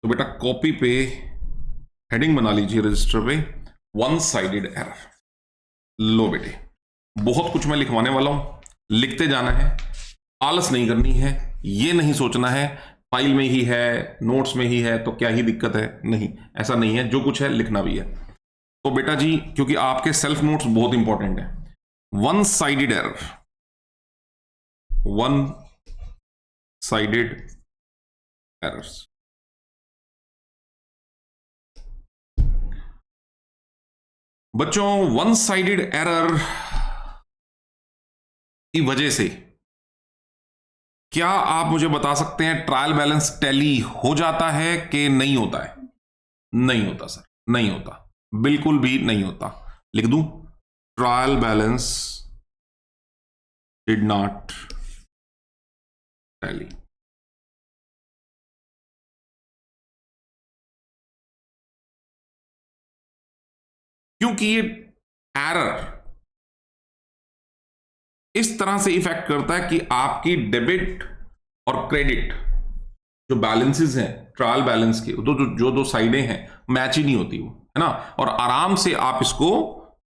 तो बेटा कॉपी पे हेडिंग बना लीजिए रजिस्टर पे, वन साइडेड एरर। लो बेटे, बहुत कुछ मैं लिखवाने वाला हूं, लिखते जाना है, आलस नहीं करनी है, ये नहीं सोचना है फाइल में ही है, नोट्स में ही है तो क्या ही दिक्कत है, नहीं, ऐसा नहीं है, जो कुछ है लिखना भी है। तो बेटा जी, क्योंकि आपके सेल्फ नोट्स बहुत इंपॉर्टेंट है, one sided error, one sided errors. बच्चों, वन साइडेड एरर की वजह से क्या आप मुझे बता सकते हैं ट्रायल बैलेंस टैली हो जाता है कि नहीं होता है? नहीं होता सर, नहीं होता, बिल्कुल भी नहीं होता। लिख दूं, trial balance did not tally. क्योंकि ये एरर इस तरह से इफेक्ट करता है कि आपकी डेबिट और क्रेडिट जो बैलेंसेस हैं ट्रायल बैलेंस के, जो दो साइडें हैं मैच ही नहीं होती वो, है ना। और आराम से आप इसको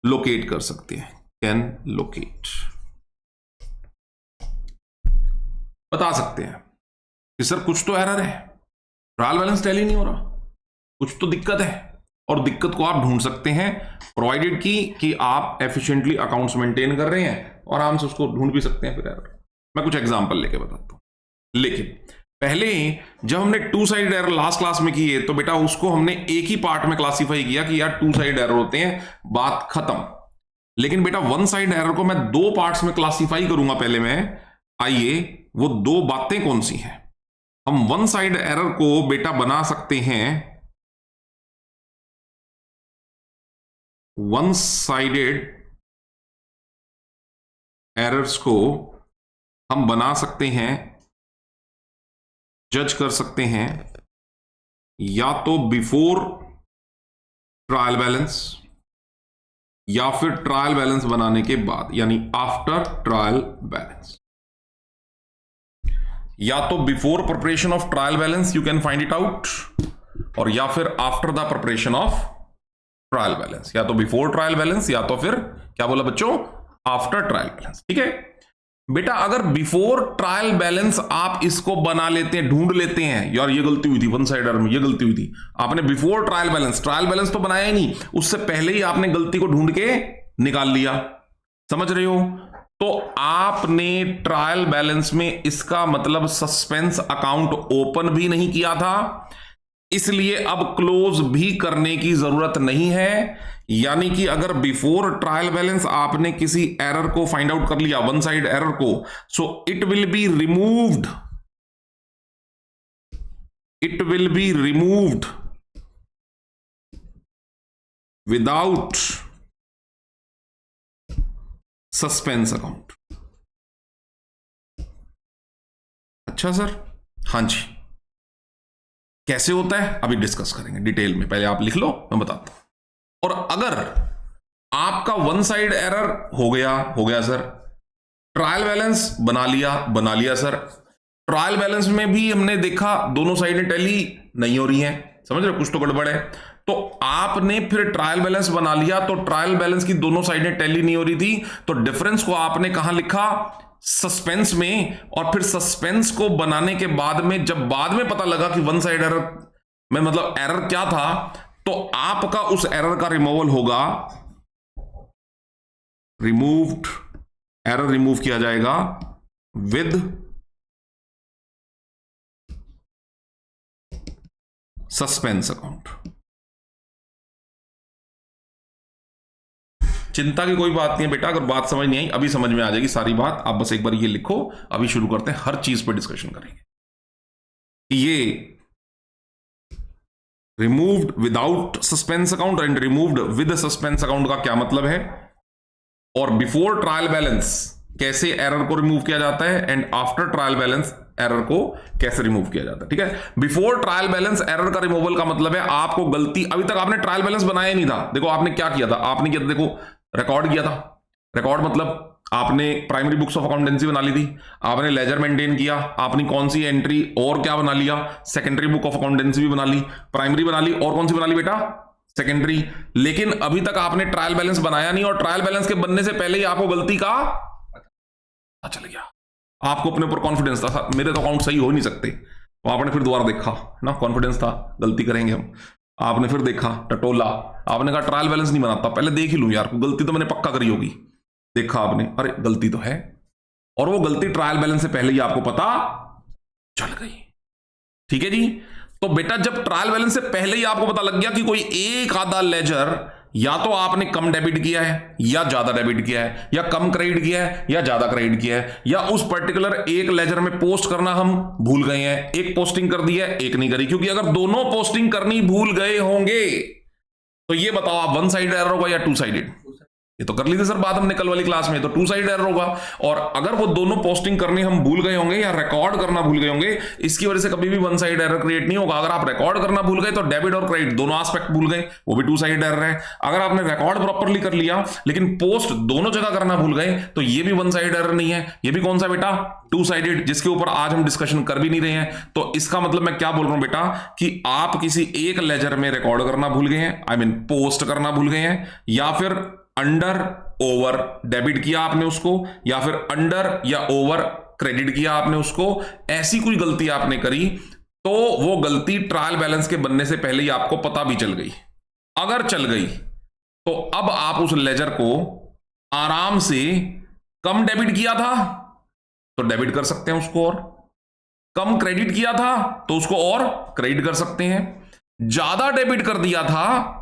लोकेट कर सकते हैं, कैन लोकेट, बता सकते हैं कि सर कुछ तो एरर है, ट्रायल बैलेंस टैली नहीं हो रहा, कुछ तो दिक्कत है, और दिक्कत को आप ढूंढ सकते हैं प्रोवाइडेड कि आप एफिशिएंटली अकाउंट्स मेंटेन कर रहे हैं, और आराम से उसको ढूंढ भी सकते हैं फिर एरर। मैं कुछ एग्जांपल लेके बताता हूं। लेकिन पहले जब हमने two side error last class में किए तो बेटा उसको हमने एक ही पार्ट में क्लासीफाई किया कि यार टू साइड एरर होते हैं, बात खत्म। लेकिन बेटा वन साइड एरर को मैं दो पार्ट्स में क्लासीफाई करूंगा पहले मैं। आइए, वो दो बातें कौन सी हैं? हम वन साइड एरर को बेटा बना सकते हैं, वन साइडेड एरर्स को हम बना सकते हैं, जज कर सकते हैं, या तो बिफोर ट्रायल बैलेंस या फिर ट्रायल बैलेंस बनाने के बाद, यानी आफ्टर ट्रायल बैलेंस। या तो before preparation of trial balance you can find it out, और या फिर after the preparation of trial balance, या तो बिफोर ट्रायल बैलेंस या तो फिर क्या बोला बच्चों, आफ्टर ट्रायल बैलेंस। ठीक है बेटा, अगर बिफोर ट्रायल बैलेंस आप इसको बना लेते हैं, ढूंढ लेते हैं, यार ये गलती हुई थी वन साइड एरर में, ये गलती हुई थी, आपने बिफोर ट्रायल बैलेंस तो बनाया ही नहीं, उससे पहले ही आपने गलती को ढूंढ के निकाल लिया, समझ रहे हो? तो आपने ट्रायल बैलेंस में इसका मतलब सस्पेंस अकाउंट ओपन भी नहीं किया था, इसलिए अब क्लोज भी करने की जरूरत नहीं है। यानी कि अगर बिफोर ट्रायल बैलेंस आपने किसी एरर को फाइंड आउट कर लिया, वन साइड एरर को, so it will be removed, it will be removed without suspense account. अच्छा सर, हां जी, कैसे होता है अभी डिस्कस करेंगे डिटेल में, पहले आप लिख लो, मैं बताता हूं। और अगर आपका वन साइड एरर हो गया सर, ट्रायल बैलेंस बना लिया सर, ट्रायल बैलेंस में भी हमने देखा दोनों साइडें टैली नहीं हो रही हैं, समझ रहे हो, कुछ तो गड़बड़ है। तो आपने फिर ट्रायल बैलेंस बना लिया, तो ट्रायल बैलेंस की दोनों साइडें टैली नहीं हो रही थी, तो डिफरेंस को आपने कहां लिखा, सस्पेंस में। और फिर सस्पेंस को बनाने के बाद में जब बाद में पता लगा कि वन साइड एरर में मतलब एरर क्या था, तो आपका उस एरर का रिमूवल होगा, रिमूव्ड, एरर रिमूव किया जाएगा विद सस्पेंस अकाउंट। चिंता की कोई बात नहीं है बेटा, अगर बात समझ नहीं आई अभी समझ में आ जाएगी सारी बात, आप बस एक बार ये लिखो, अभी शुरू करते हैं, हर चीज पर डिस्कशन करेंगे। ये removed without suspense account and removed with suspense account का क्या मतलब है, और बिफोर ट्रायल बैलेंस कैसे एरर को रिमूव किया जाता है, and after trial balance error को कैसे रिमूव किया जाता है। ठीक है, बिफोर ट्रायल बैलेंस एरर का रिमूवल का मतलब है आपको गलती, अभी तक आपने ट्रायल बैलेंस बनाया ही नहीं था, देखो आपने क्या किया था, आपने किया था, देखो रिकॉर्ड किया था, रिकॉर्ड मतलब आपने प्राइमरी बुक्स ऑफ अकाउंटेंसी बना ली थी, आपने लेजर मेंटेन किया, आपने कौन सी एंट्री और क्या बना लिया, सेकेंडरी बुक ऑफ अकाउंटेंसी भी बना ली, प्राइमरी बना ली, और कौन सी बना ली बेटा, सेकेंडरी। लेकिन अभी तक आपने ट्रायल बैलेंस बनाया नहीं, और ट्रायल बैलेंस के बनने से पहले ही आपको गलती का पता चल गया। आपको अपने ऊपर कॉन्फिडेंस था, मेरे तो अकाउंट सही हो ही नहीं सकते, तो आपने फिर दोबारा देखा ना, कॉन्फिडेंस था गलती करेंगे हम, आपने फिर देखा टटोला, आपने कहा ट्रायल बैलेंस नहीं बनाता, पहले देख ही लूं यार, गलती तो मैंने पक्का करी होगी। देखा आपने, अरे गलती तो है, और वो गलती ट्रायल बैलेंस से पहले ही आपको पता चल गई। ठीक है जी। तो बेटा जब ट्रायल बैलेंस से पहले ही आपको पता लग गया कि कोई एक आधा लेजर या तो आपने कम डेबिट किया है या ज्यादा डेबिट किया है, या कम क्रेडिट किया है या ज्यादा क्रेडिट किया है, या उस पर्टिकुलर एक लेजर में पोस्ट करना हम भूल गए हैं, एक पोस्टिंग कर दी है एक नहीं करी, क्योंकि अगर दोनों पोस्टिंग करनी भूल गए होंगे तो ये बताओ आप वन साइड एरर होगा या टू साइडेड? ये तो कर ली थी सर बात हमने कल वाली क्लास में, तो टू साइड एरर होगा। और अगर वो दोनों पोस्टिंग करनी हम भूल गए होंगे या रिकॉर्ड करना भूल गए होंगे, इसकी वजह से कभी भी वन साइड एरर क्रिएट नहीं होगा। अगर आप रिकॉर्ड करना भूल गए तो डेबिट और क्रेडिट दोनों एस्पेक्ट भूल गए, वो भी टू साइड एरर है। अगर आपने रिकॉर्ड प्रॉपर्ली कर लिया लेकिन पोस्ट दोनों जगह करना भूल गए तो ये भी वन साइड एरर नहीं है, ये भी कौन सा बेटा, टू साइडेड, जिसके ऊपर आज हम डिस्कशन कर भी नहीं रहे हैं। तो इसका मतलब मैं क्या बोल रहा हूं बेटा कि आप किसी एक लेजर में रिकॉर्ड करना भूल गए हैं, आई मीन पोस्ट करना भूल गए हैं, या फिर अंडर ओवर डेबिट किया आपने उसको, या फिर अंडर या ओवर क्रेडिट किया आपने उसको, ऐसी कोई गलती आपने करी तो वो गलती ट्रायल बैलेंस के बनने से पहले ही आपको पता भी चल गई। अगर चल गई तो अब आप उस लेजर को आराम से, कम डेबिट किया था तो डेबिट कर सकते हैं उसको, और कम क्रेडिट किया था तो उसको और क्रेडिट कर सकते हैं, ज्यादा डेबिट कर दिया था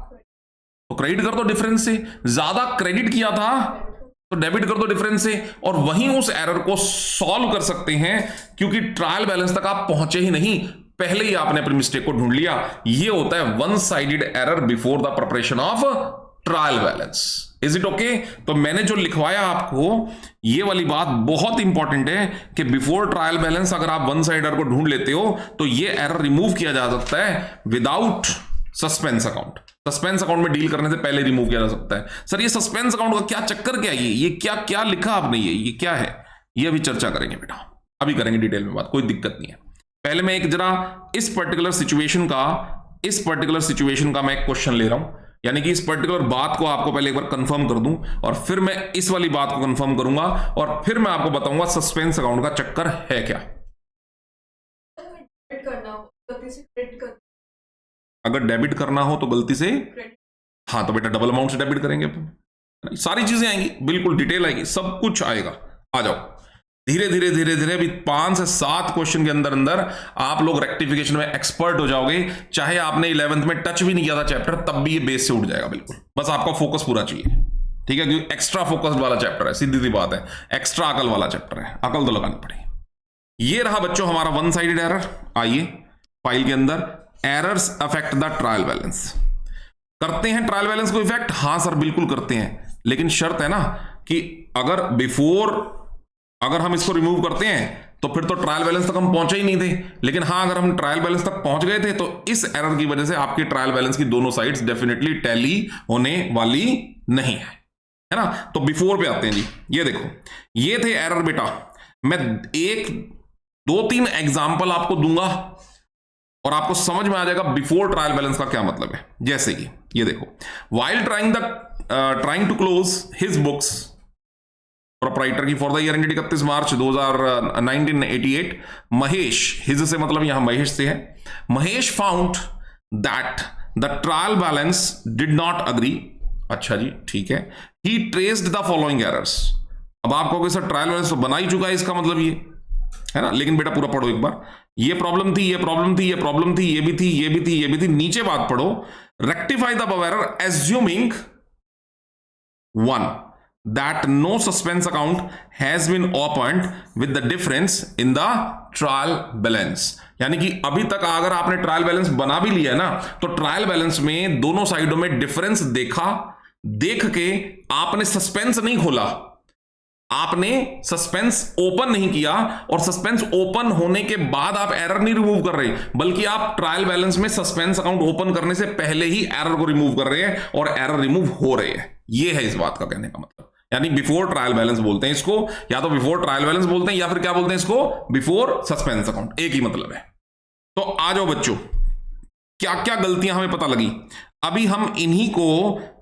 तो क्रेडिट कर दो डिफरेंस से, ज्यादा क्रेडिट किया था तो डेबिट कर दो डिफरेंस से, और वहीं उस एरर को सॉल्व कर सकते हैं क्योंकि ट्रायल बैलेंस तक आप पहुंचे ही नहीं, पहले ही आपने अपनी मिस्टेक को ढूंढ लिया। ये होता है one sided error before the preparation of trial balance. Is it okay? तो मैंने जो लिखवाया आपको ये वाली बात बहुत इंपॉर्टेंट है कि बिफोर ट्रायल बैलेंस अगर आप वन साइड एरर को ढूंढ लेते हो तो ये एरर रिमूव किया जा सकता है without suspense account. Suspense account में डील करने से पहले रिमूव किया जा सकता है। सर ये सस्पेंस अकाउंट का क्या चक्कर, क्या ये क्या क्या लिखा आपने, ये क्या है, ये अभी चर्चा करेंगे बेटा, अभी करेंगे डिटेल में बात, कोई दिक्कत नहीं है। पहले मैं एक जरा इस पर्टिकुलर सिचुएशन का मैं एक क्वेश्चन ले रहा हूं, यानी कि इस पर्टिकुलर बात को आपको पहले एक बार कंफर्म कर दूं और फिर मैं इस वाली बात को कंफर्म करूंगा और फिर मैं आपको बताऊंगा सस्पेंस अकाउंट का चक्कर है क्या। अगर डेबिट करना हो तो गलती से, हाँ तो बेटा डबल अमाउंट से डेबिट करेंगे अपन, सारी चीजें आएंगी, बिल्कुल डिटेल आएगी, सब कुछ आएगा। आ जाओ धीरे धीरे धीरे धीरे, अभी 5 से 7 क्वेश्चन के अंदर अंदर आप लोग रेक्टिफिकेशन में एक्सपर्ट हो जाओगे। चाहे आपने 11th में टच भी नहीं किया था चैप्टर, तब भी ये बेस से उठ जाएगा बिल्कुल। बस आपका फोकस पूरा चाहिए, ठीक है, क्योंकि एक्स्ट्रा फोकस्ड वाला चैप्टर है, सीधी सी बात है, एक्स्ट्रा अकल वाला चैप्टर है, अकल तो लगानी पड़ेगी। ये रहा बच्चों हमारा वन साइडेड एरर। आइए फाइल के अंदर, errors affect the trial balance. करते हैं ट्रायल बैलेंस को इफेक्ट? हाँ सर बिल्कुल करते हैं, लेकिन शर्त है ना कि अगर हम इसको रिमूव करते हैं तो फिर तो ट्रायल बैलेंस तक हम पहुंचे ही नहीं थे। लेकिन हाँ अगर हम ट्रायल बैलेंस तक पहुंच गए थे तो इस एरर की वजह से आपकी ट्रायल बैलेंस की दोनों साइड्स डेफिनेटली टैली होने वाली नहीं है ना। तो बिफोर पे आते हैं जी। ये देखो ये थे एरर बेटा, मैं 1 2 3 एग्जाम्पल आपको दूंगा और आपको समझ में आ जाएगा बिफोर ट्रायल बैलेंस का क्या मतलब है। जैसे कि ये देखो, while trying to close his books proprietor की for the year ended 31 March 1988, Mahesh, his से मतलब यहां महेश से है, Mahesh found that the trial balance did not agree. अच्छा जी ठीक है, he traced the following errors. अब आप कहोगे सर ट्रायल बैलेंस तो बना ही चुका है, इसका मतलब ये है ना, लेकिन बेटा पूरा पढ़ो एक बार। ये प्रॉब्लम थी, ये प्रॉब्लम थी, ये प्रॉब्लम थी, ये भी थी, ये भी थी, ये भी थी, नीचे बात पढ़ो, rectify the above error assuming 1 that no suspense account has been opened with the difference in the trial balance। यानी कि अभी तक अगर आपने ट्रायल बैलेंस बना भी लिया ना तो ट्रायल बैलेंस में दोनों साइडों में डिफरेंस देखा, देख के आपने सस्पेंस नहीं खोला, आपने सस्पेंस ओपन नहीं किया, और सस्पेंस ओपन होने के बाद आप एरर नहीं रिमूव कर रहे, बल्कि आप ट्रायल बैलेंस में सस्पेंस अकाउंट ओपन करने से पहले ही एरर को रिमूव कर रहे हैं और एरर रिमूव हो रहे हैं। ये है इस बात का कहने का मतलब। यानी बिफोर ट्रायल बैलेंस बोलते हैं इसको, या तो बिफोर ट्रायल बैलेंस बोलते हैं या फिर क्या बोलते हैं इसको, बिफोर सस्पेंस अकाउंट, एक ही मतलब है। तो आ जाओ बच्चों, क्या क्या गलतियां हमें पता लगी। अभी हम इन्हीं को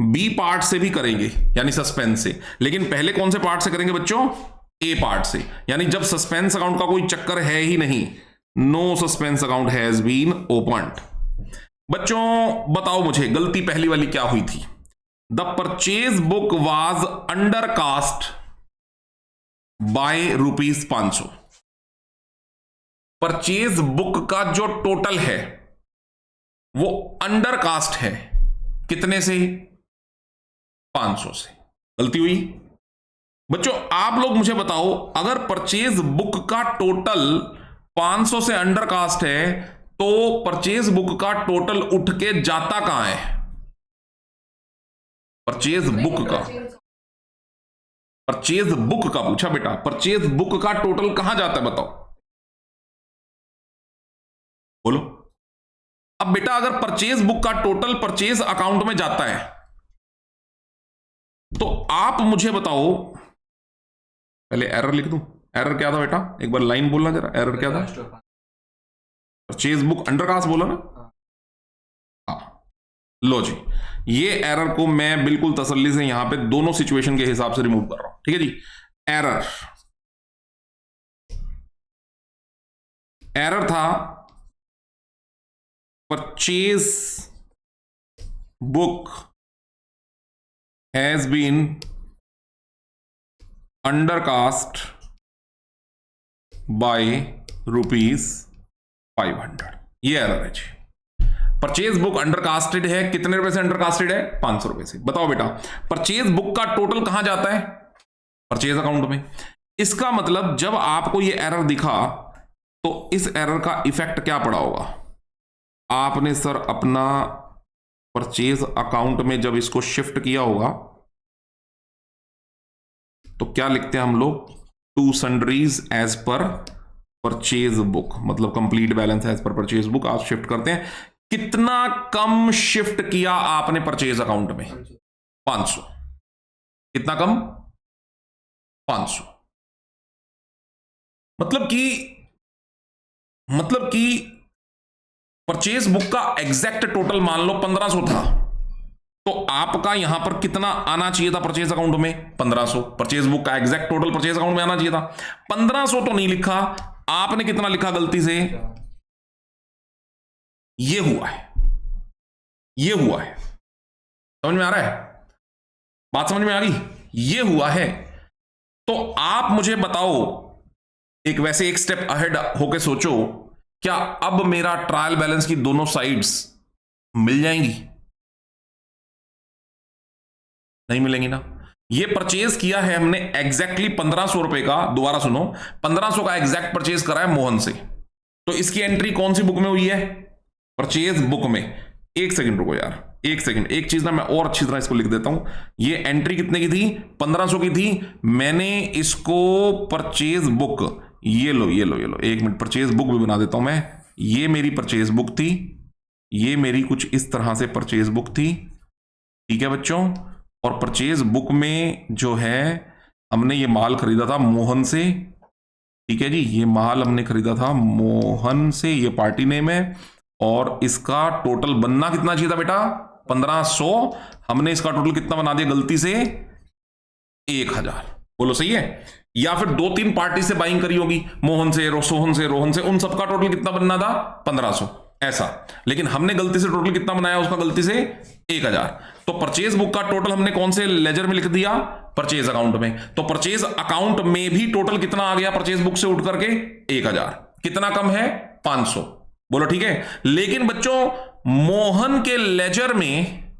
बी पार्ट से भी करेंगे, यानी सस्पेंस से, लेकिन पहले कौन से पार्ट से करेंगे बच्चों, ए पार्ट से। यानी जब सस्पेंस अकाउंट का कोई चक्कर है ही नहीं, no suspense account has been opened. बच्चों बताओ मुझे गलती पहली वाली क्या हुई थी। The purchase book was undercast by ₹500। Purchase book का जो टोटल है वो अंडर कास्ट है, कितने से, 500 से। गलती हुई बच्चों। आप लोग मुझे बताओ, अगर परचेज बुक का टोटल 500 से अंडर कास्ट है तो परचेज बुक का टोटल उठ के जाता कहां है, परचेज बुक का, परचेज बुक का पूछा बेटा, परचेज बुक का टोटल कहां जाता है बताओ, बोलो। अब बेटा अगर परचेज बुक का टोटल परचेज अकाउंट में जाता है तो आप मुझे बताओ, पहले एरर लिख दूं, एरर क्या था बेटा, एक बार लाइन बोलना जरा, एरर क्या था, परचेज बुक अंडरकास्ट बोला ना, हाँ। लो जी, ये एरर को मैं बिल्कुल तसल्ली से यहां पे दोनों सिचुएशन के हिसाब से रिमूव कर रहा हूं, ठीक है जी। एरर, एरर था purchase book has been undercast by ₹500, ये एरर है जी। परचेज बुक अंडरकास्टेड है, कितने रुपए से अंडरकास्टेड है, 500 रुपए से। बताओ बेटा परचेज बुक का टोटल कहां जाता है, परचेज अकाउंट में। इसका मतलब जब आपको ये एरर दिखा तो इस एरर का इफेक्ट क्या पड़ा होगा, आपने सर अपना परचेज अकाउंट में जब इसको शिफ्ट किया होगा तो क्या लिखते हैं हम लोग, to sundries as per purchase book, मतलब complete balance as per purchase book आप शिफ्ट करते हैं। कितना कम शिफ्ट किया आपने परचेज अकाउंट में, 500। कितना कम, 500। मतलब कि परचेज बुक का एग्जैक्ट टोटल मान लो 1500 था, तो आपका यहां पर कितना आना चाहिए था परचेज अकाउंट में, 1500। परचेज बुक का एग्जैक्ट टोटल परचेज अकाउंट में आना चाहिए था, 1500 तो नहीं लिखा, आपने कितना लिखा गलती से, ये हुआ है, ये हुआ है। समझ में आ रहा है, बात समझ में आ गई, ये हुआ है। तो आप मुझे बताओ, एक वैसे एक स्टेप अहेड होके सोचो, क्या अब मेरा ट्रायल बैलेंस की दोनों साइड्स मिल जाएंगी, नहीं मिलेंगी ना। ये परचेज किया है हमने एग्जैक्टली 1500 रुपए का, दोबारा सुनो, 1500 का एग्जैक्ट परचेज करा है मोहन से, तो इसकी एंट्री कौन सी बुक में हुई है, परचेज बुक में। एक सेकंड रुको यार, एक सेकंड, एक चीज ना मैं और अच्छी तरह इसको लिख देता हूं। ये एंट्री कितने की थी, 1500 की थी, मैंने इसको परचेज बुक, ये लो ये लो ये लो, एक मिनट, परचेज बुक भी बना देता हूं मैं। ये मेरी परचेज बुक थी, ये मेरी कुछ इस तरह से परचेज बुक थी, ठीक है बच्चों। और परचेज बुक में जो है हमने ये माल खरीदा था मोहन से, ठीक है जी, ये माल हमने खरीदा था मोहन से, ये पार्टी नेम है, और इसका टोटल बनना कितना चाहिए था बेटा, 1500। हमने इसका टोटल कितना बना दिया गलती से, 1000। बोलो सही है। या फिर 2-3 पार्टी से बाइंग करी होगी, मोहन से, सोहन से, रोहन से, उन सबका टोटल कितना बनना था, 1500 ऐसा। लेकिन हमने गलती से टोटल कितना बनाया उसका, गलती से 1000। तो परचेज बुक का टोटल हमने कौन से लेजर में लिख दिया, परचेज अकाउंट में। तो परचेज अकाउंट में भी टोटल कितना आ गया परचेज बुक से उठ करके, 1000। कितना कम है, 500। बोलो ठीक है। लेकिन बच्चों मोहन के लेजर में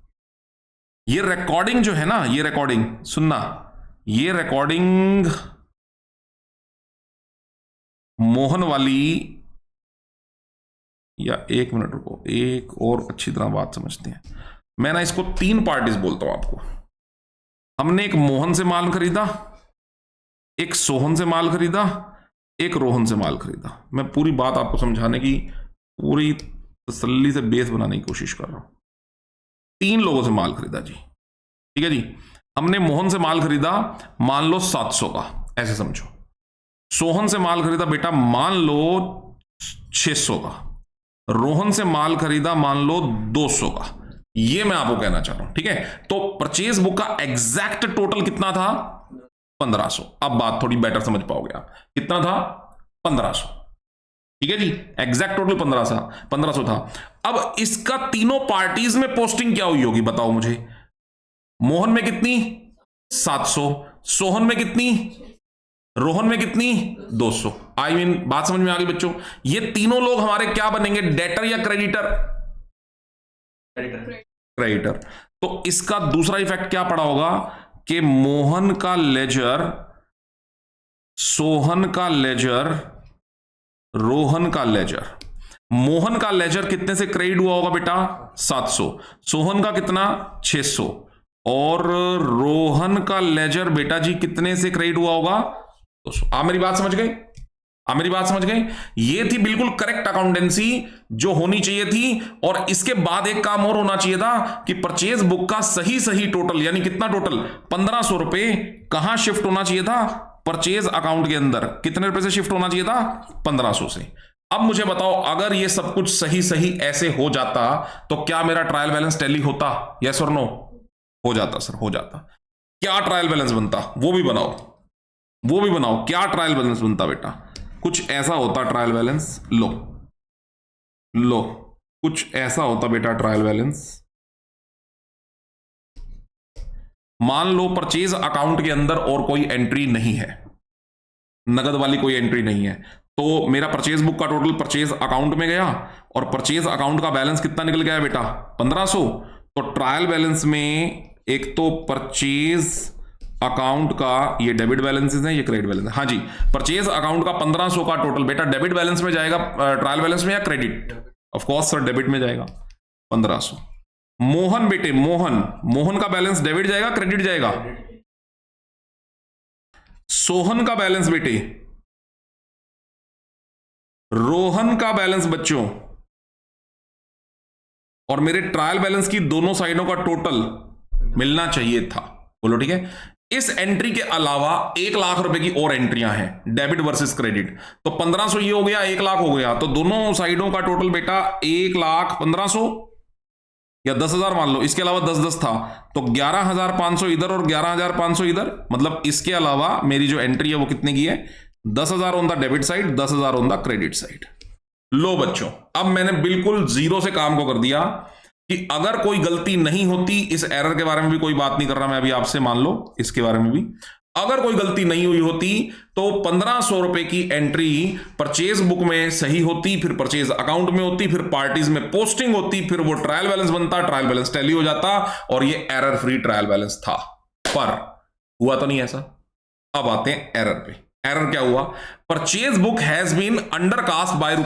ये रिकॉर्डिंग जो है ना, ये रिकॉर्डिंग सुनना, ये रिकॉर्डिंग मोहन वाली, या एक मिनट रुको, एक और अच्छी तरह बात समझते हैं। मैं ना इसको 3 पार्टीज बोलता हूं आपको। हमने एक मोहन से माल खरीदा, एक सोहन से माल खरीदा, एक रोहन से माल खरीदा। मैं पूरी बात आपको समझाने की पूरी तसल्ली से बेस बनाने की कोशिश कर रहा हूं। 3 लोगों से माल खरीदा जी, ठीक है जी। हमने मोहन से माल खरीदा मान लो 700 का, ऐसे समझो। सोहन से माल खरीदा बेटा मान लो 600 का, रोहन से माल खरीदा मान लो 200 का। ये मैं आपको कहना चाह रहा हूं, ठीक है। तो परचेज बुक का एग्जैक्ट टोटल कितना था? 1500। अब बात थोड़ी बेटर समझ पाओगे आप। कितना था? 1500। ठीक है जी, एग्जैक्ट टोटल 1500 था। अब इसका तीनों पार्टीज में पोस्टिंग क्या हुई होगी बताओ मुझे। मोहन में कितनी? 700। सोहन में कितनी? रोहन में कितनी? 200। आई मीन बात समझ में आ गई बच्चों? ये तीनों लोग हमारे क्या बनेंगे, डेटर या क्रेडिटर? क्रेडिटर। तो इसका दूसरा इफेक्ट क्या पड़ा होगा कि मोहन का लेजर, सोहन का लेजर, रोहन का लेजर। मोहन का लेजर कितने से क्रेडिट हुआ होगा बेटा? 700। सोहन का कितना? 600। और रोहन का लेजर बेटा जी कितने से क्रेडिट हुआ होगा? 200। आप मेरी बात समझ गए? आप मेरी बात समझ गए? ये थी बिल्कुल करेक्ट अकाउंटेंसी जो होनी चाहिए थी। और इसके बाद एक काम और होना चाहिए था कि परचेज बुक का सही टोटल, यानी कितना टोटल? 1500 रुपए कहां शिफ्ट होना चाहिए था? परचेज अकाउंट के अंदर। कितने रुपए से शिफ्ट होना चाहिए था? 1500 से। अब मुझे बताओ, अगर ये सब कुछ सही ऐसे हो जाता तो क्या मेरा ट्रायल बैलेंस टैली होता? यस और नो? हो जाता सर, हो जाता। क्या ट्रायल बैलेंस बनता? वो भी बनाओ, वो भी बनाओ। क्या ट्रायल बैलेंस बनता बेटा? कुछ ऐसा होता ट्रायल बैलेंस। लो लो, कुछ ऐसा होता बेटा ट्रायल बैलेंस। मान लो परचेज अकाउंट के अंदर और कोई एंट्री नहीं है, नगद वाली कोई एंट्री नहीं है, तो मेरा परचेज बुक का टोटल परचेज अकाउंट में गया और परचेज अकाउंट का बैलेंस कितना निकल गया बेटा? 1500। तो ट्रायल बैलेंस में एक तो परचेज अकाउंट का, ये डेबिट बैलेंसेस हैं, ये क्रेडिट बैलेंस है। हाँ जी, परचेज अकाउंट का 1500 का टोटल बेटा डेबिट बैलेंस में जाएगा, ट्रायल बैलेंस में या credit? Of course sir debit में जाएगा 1500। मोहन बेटे, मोहन का बैलेंस डेबिट जाएगा क्रेडिट जाएगा? सोहन का बैलेंस बेटे, रोहन का बैलेंस बच्चों, और मेरे ट्रायल बैलेंस की दोनों साइडों का टोटल मिलना चाहिए था। बोलो ठीक है। इस एंट्री के अलावा 1 लाख रुपए की और एंट्रियां हैं, डेबिट वर्सेस क्रेडिट। तो 1500 ये हो गया, 1 लाख हो गया, तो दोनों साइडों का टोटल बेटा 1,15,00,000 या 10,000 मान लो। इसके अलावा 10,10 था, तो 11,500 इधर और 11,500 इधर। मतलब इसके अलावा मेरी जो एंट्री है वो कितने की है? 10,000 on the debit side, 10,000 on the credit side. लो बच्चों, अब मैंने बिल्कुल जीरो से काम को कर दिया कि अगर कोई गलती नहीं होती, इस एरर के बारे में भी कोई बात नहीं कर रहा मैं अभी आपसे, मान लो इसके बारे में भी अगर कोई गलती नहीं हुई होती तो 1500 रुपए की एंट्री परचेज बुक में सही होती, फिर परचेज अकाउंट में होती, फिर पार्टीज में पोस्टिंग होती, फिर वो ट्रायल बैलेंस बनता, ट्रायल बैलेंस टैली हो जाता और ये एरर फ्री ट्रायल बैलेंस था। पर हुआ तो नहीं ऐसा। अब आते हैं एरर पे। एरर क्या हुआ? Purchase book has been undercast by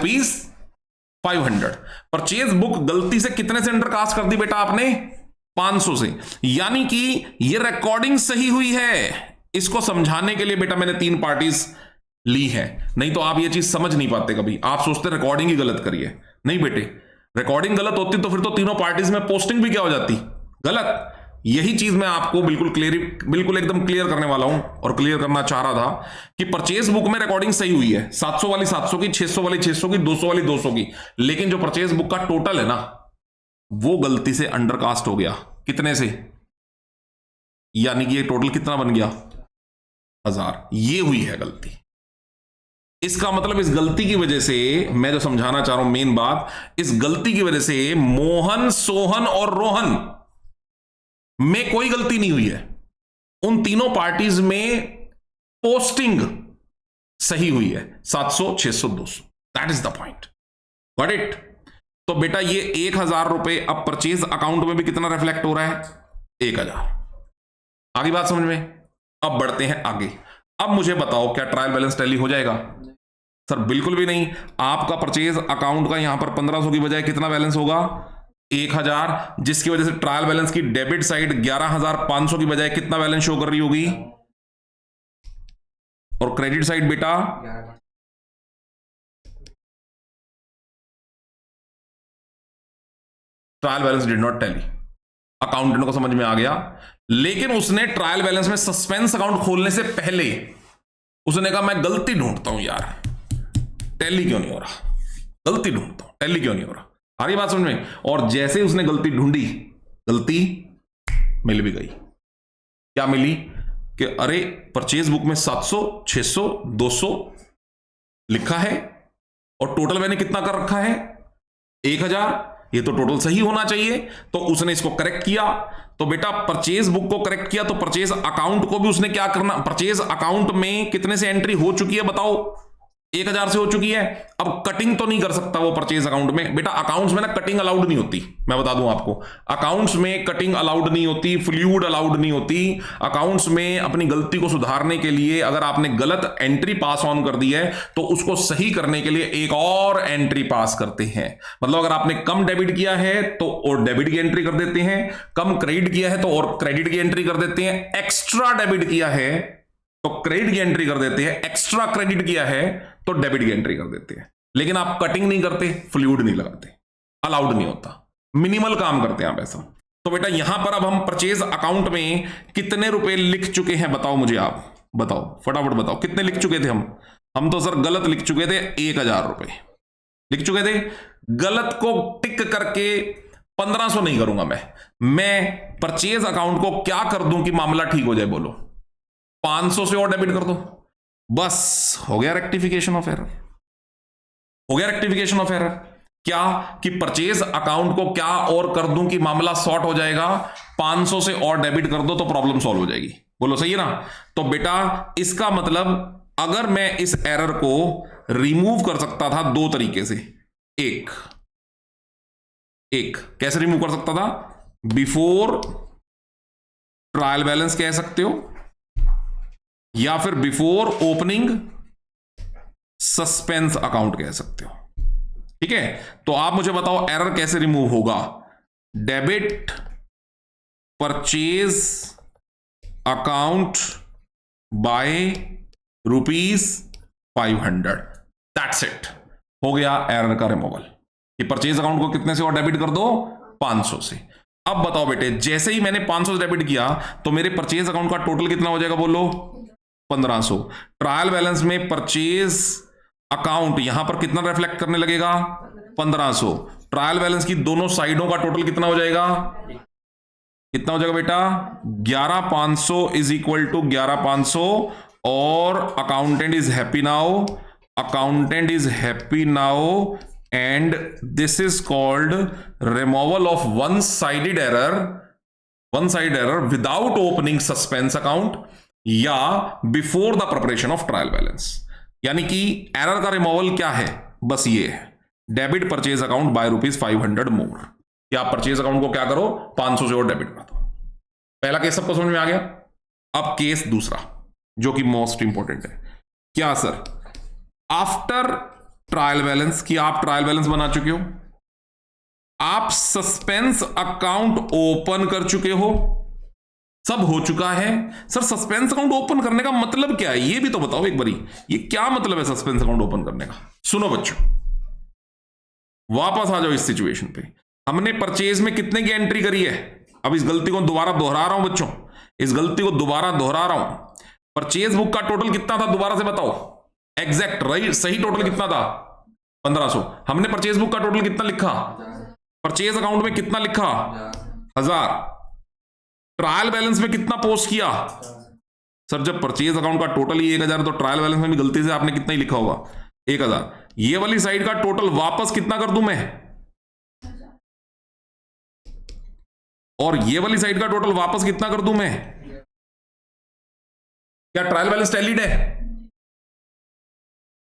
₹500। Purchase book गलती से कितने से अंडरकास्ट कर दी बेटा आपने? 500 से। यानी कि ये रिकॉर्डिंग सही हुई है। इसको समझाने के लिए बेटा मैंने 3 पार्टीज ली है, नहीं तो आप ये चीज समझ नहीं पाते। कभी आप सोचते रिकॉर्डिंग ही गलत करी है, नहीं बेटे, रिकॉर्डिंग गलत होती तो फिर तो तीनों पार्टीज में पोस्टिंग भी क्या हो जाती? गलत। यही चीज मैं आपको बिल्कुल एकदम क्लियर करने वाला हूं और क्लियर करना चाह रहा था कि परचेज बुक में रिकॉर्डिंग सही हुई है, 700 वाली 700 की, 600 वाली 600 की, 200 वाली 200 की, लेकिन जो परचेज बुक का टोटल है ना वो गलती से अंडरकास्ट हो गया। कितने से? यानी कि ये टोटल कितना बन गया? 1000। ये हुई है गलती। इसका मतलब इस गलती की वजह से मैं जो समझाना चाह रहा हूं मेन बात, इस गलती की वजह से मोहन, सोहन और रोहन में कोई गलती नहीं हुई है। उन तीनों पार्टीज में पोस्टिंग सही हुई है, 700, 600, 200। That is the point. Got it? तो बेटा ये 1,000 रुपए अब परचेज अकाउंट में भी कितना रिफ्लेक्ट हो रहा है? 1,000। आगे बात समझ में? अब बढ़ते हैं आगे। अब मुझे बताओ क्या ट्रायल बैलेंस टैली हो जाएगा? सर बिल्कुल भी नहीं। आपका परचेज अकाउंट का यहां पर 1500 की बजाय कितना बैलेंस होगा? 1,000, जिसकी वजह से ट्रायल बैलेंस की डेबिट साइड 11,500 की बजाय कितना बैलेंस शो कर रही होगी? और क्रेडिट साइड बेटा trial balance did not tally. Accountant को समझ में आ गया। लेकिन उसने ट्रायल बैलेंस में सस्पेंस अकाउंट खोलने से पहले उसने कहा मैं गलती ढूंढता हूं यार, टैली क्यों नहीं हो रहा, गलती ढूंढता हूं, टैली क्यों नहीं हो रहा। आ रही बात समझ में? और जैसे उसने गलती ढूंढी, गलती मिल भी गई। क्या मिली? कि अरे परचेज बुक में 700, 600, 200 लिखा है और टोटल मैंने कितना कर रखा है 1000, ये तो टोटल सही होना चाहिए। तो उसने इसको करेक्ट किया। तो बेटा परचेज बुक को करेक्ट किया तो परचेज अकाउंट को भी उसने क्या करना, परचेज अकाउंट में कितने से एंट्री हो चुकी है बताओ? 1000 से हो चुकी है। अब कटिंग तो नहीं कर सकता वो परचेज अकाउंट में। बेटा अकाउंट्स में ना कटिंग अलाउड नहीं होती, मैं बता दूं आपको, अकाउंट्स में कटिंग अलाउड नहीं होती, फ्लूइड अलाउड नहीं होती। अकाउंट्स में अपनी गलती को सुधारने के लिए अगर आपने गलत एंट्री पास ऑन कर दी है तो उसको सही करने के लिए एक और एंट्री पास करते हैं। मतलब अगर आपने कम डेबिट किया है तो और डेबिट की एंट्री कर देते हैं, कम क्रेडिट किया है तो और क्रेडिट की एंट्री कर देते हैं, एक्स्ट्रा डेबिट किया है तो क्रेडिट की एंट्री कर देते हैं, एक्स्ट्रा क्रेडिट किया है तो डेबिट की एंट्री कर देते हैं। लेकिन आप कटिंग नहीं करते, फ्लूइड नहीं लगाते, अलाउड नहीं होता, मिनिमल काम करते हैं आप ऐसा। तो बेटा यहां पर अब हम परचेज अकाउंट में कितने रुपए लिख चुके हैं बताओ मुझे, आप बताओ फटाफट बताओ कितने लिख चुके थे हम तो सर गलत लिख चुके थे, 1000 रुपए लिख चुके थे। गलत को टिक करके 1500 नहीं करूंगा मैं परचेज अकाउंट को क्या कर दूं कि मामला ठीक हो जाए, बोलो 500 से और डेबिट कर दो, बस हो गया रेक्टिफिकेशन ऑफ एरर, हो गया रेक्टिफिकेशन ऑफ एरर। क्या कि परचेज अकाउंट को क्या और कर दूं कि मामला सॉर्ट हो जाएगा, 500 से और डेबिट कर दो तो प्रॉब्लम सॉल्व हो जाएगी, बोलो सही है ना। तो बेटा इसका मतलब अगर मैं इस एरर को रिमूव कर सकता था दो तरीके से, एक कैसे रिमूव कर सकता था, बिफोर ट्रायल बैलेंस कह सकते हो या फिर बिफोर ओपनिंग सस्पेंस अकाउंट कह सकते हो, ठीक है। तो आप मुझे बताओ एरर कैसे रिमूव होगा, debit purchase account by ₹500, that's it, हो गया एरर का रिमूवल कि परचेज अकाउंट को कितने से और डेबिट कर दो, 500 से। अब बताओ बेटे जैसे ही मैंने 500 से डेबिट किया तो मेरे परचेज अकाउंट का टोटल कितना हो जाएगा, बोलो 1500। ट्रायल बैलेंस में परचेज अकाउंट यहां पर कितना रिफ्लेक्ट करने लगेगा, 1500। ट्रायल बैलेंस की दोनों साइडों का टोटल कितना हो जाएगा, कितना हो जाएगा बेटा, 11500 इज इक्वल टू 11500। और accountant is happy now, accountant is happy now and this is called removal of one sided error without opening suspense account या before the preparation of trial balance. यानी कि एरर का removal क्या है, बस ये है, डेबिट परचेज अकाउंट बाय ₹500 मोर, कि आप परचेज अकाउंट को क्या करो 500 से और डेबिट कर दो। पहला केस सबको समझ में आ गया। अब केस दूसरा जो कि मोस्ट इंपॉर्टेंट है, क्या सर आफ्टर ट्रायल बैलेंस, कि आप ट्रायल बैलेंस बना चुके हो, आप सस्पेंस अकाउंट ओपन कर चुके हो, सब हो चुका है। सर सस्पेंस अकाउंट ओपन करने का मतलब क्या है, ये भी तो बताओ एक बारी, ये क्या मतलब है सस्पेंस अकाउंट ओपन करने का। सुनो बच्चों, वापस आ जाओ इस सिचुएशन पे। हमने परचेज में कितने की एंट्री करी है, अब इस गलती को दोबारा दोहरा रहा हूं बच्चों, इस गलती को दोबारा दोहरा रहा हूं। परचेज बुक का टोटल कितना था दोबारा से बताओ, एग्जैक्ट सही टोटल कितना था, 1500। हमने परचेज बुक का टोटल कितना लिखा, परचेज अकाउंट में कितना लिखा, 1000। ट्रायल बैलेंस में कितना पोस्ट किया, सर जब परचेज अकाउंट का टोटल ही 1000 तो ट्रायल बैलेंस में भी गलती से आपने कितना ही लिखा होगा, 1000। ये वाली साइड का टोटल वापस कितना कर दूं मैं, और ये वाली साइड का टोटल वापस कितना कर दूं मैं। क्या ट्रायल बैलेंस टैलीड है,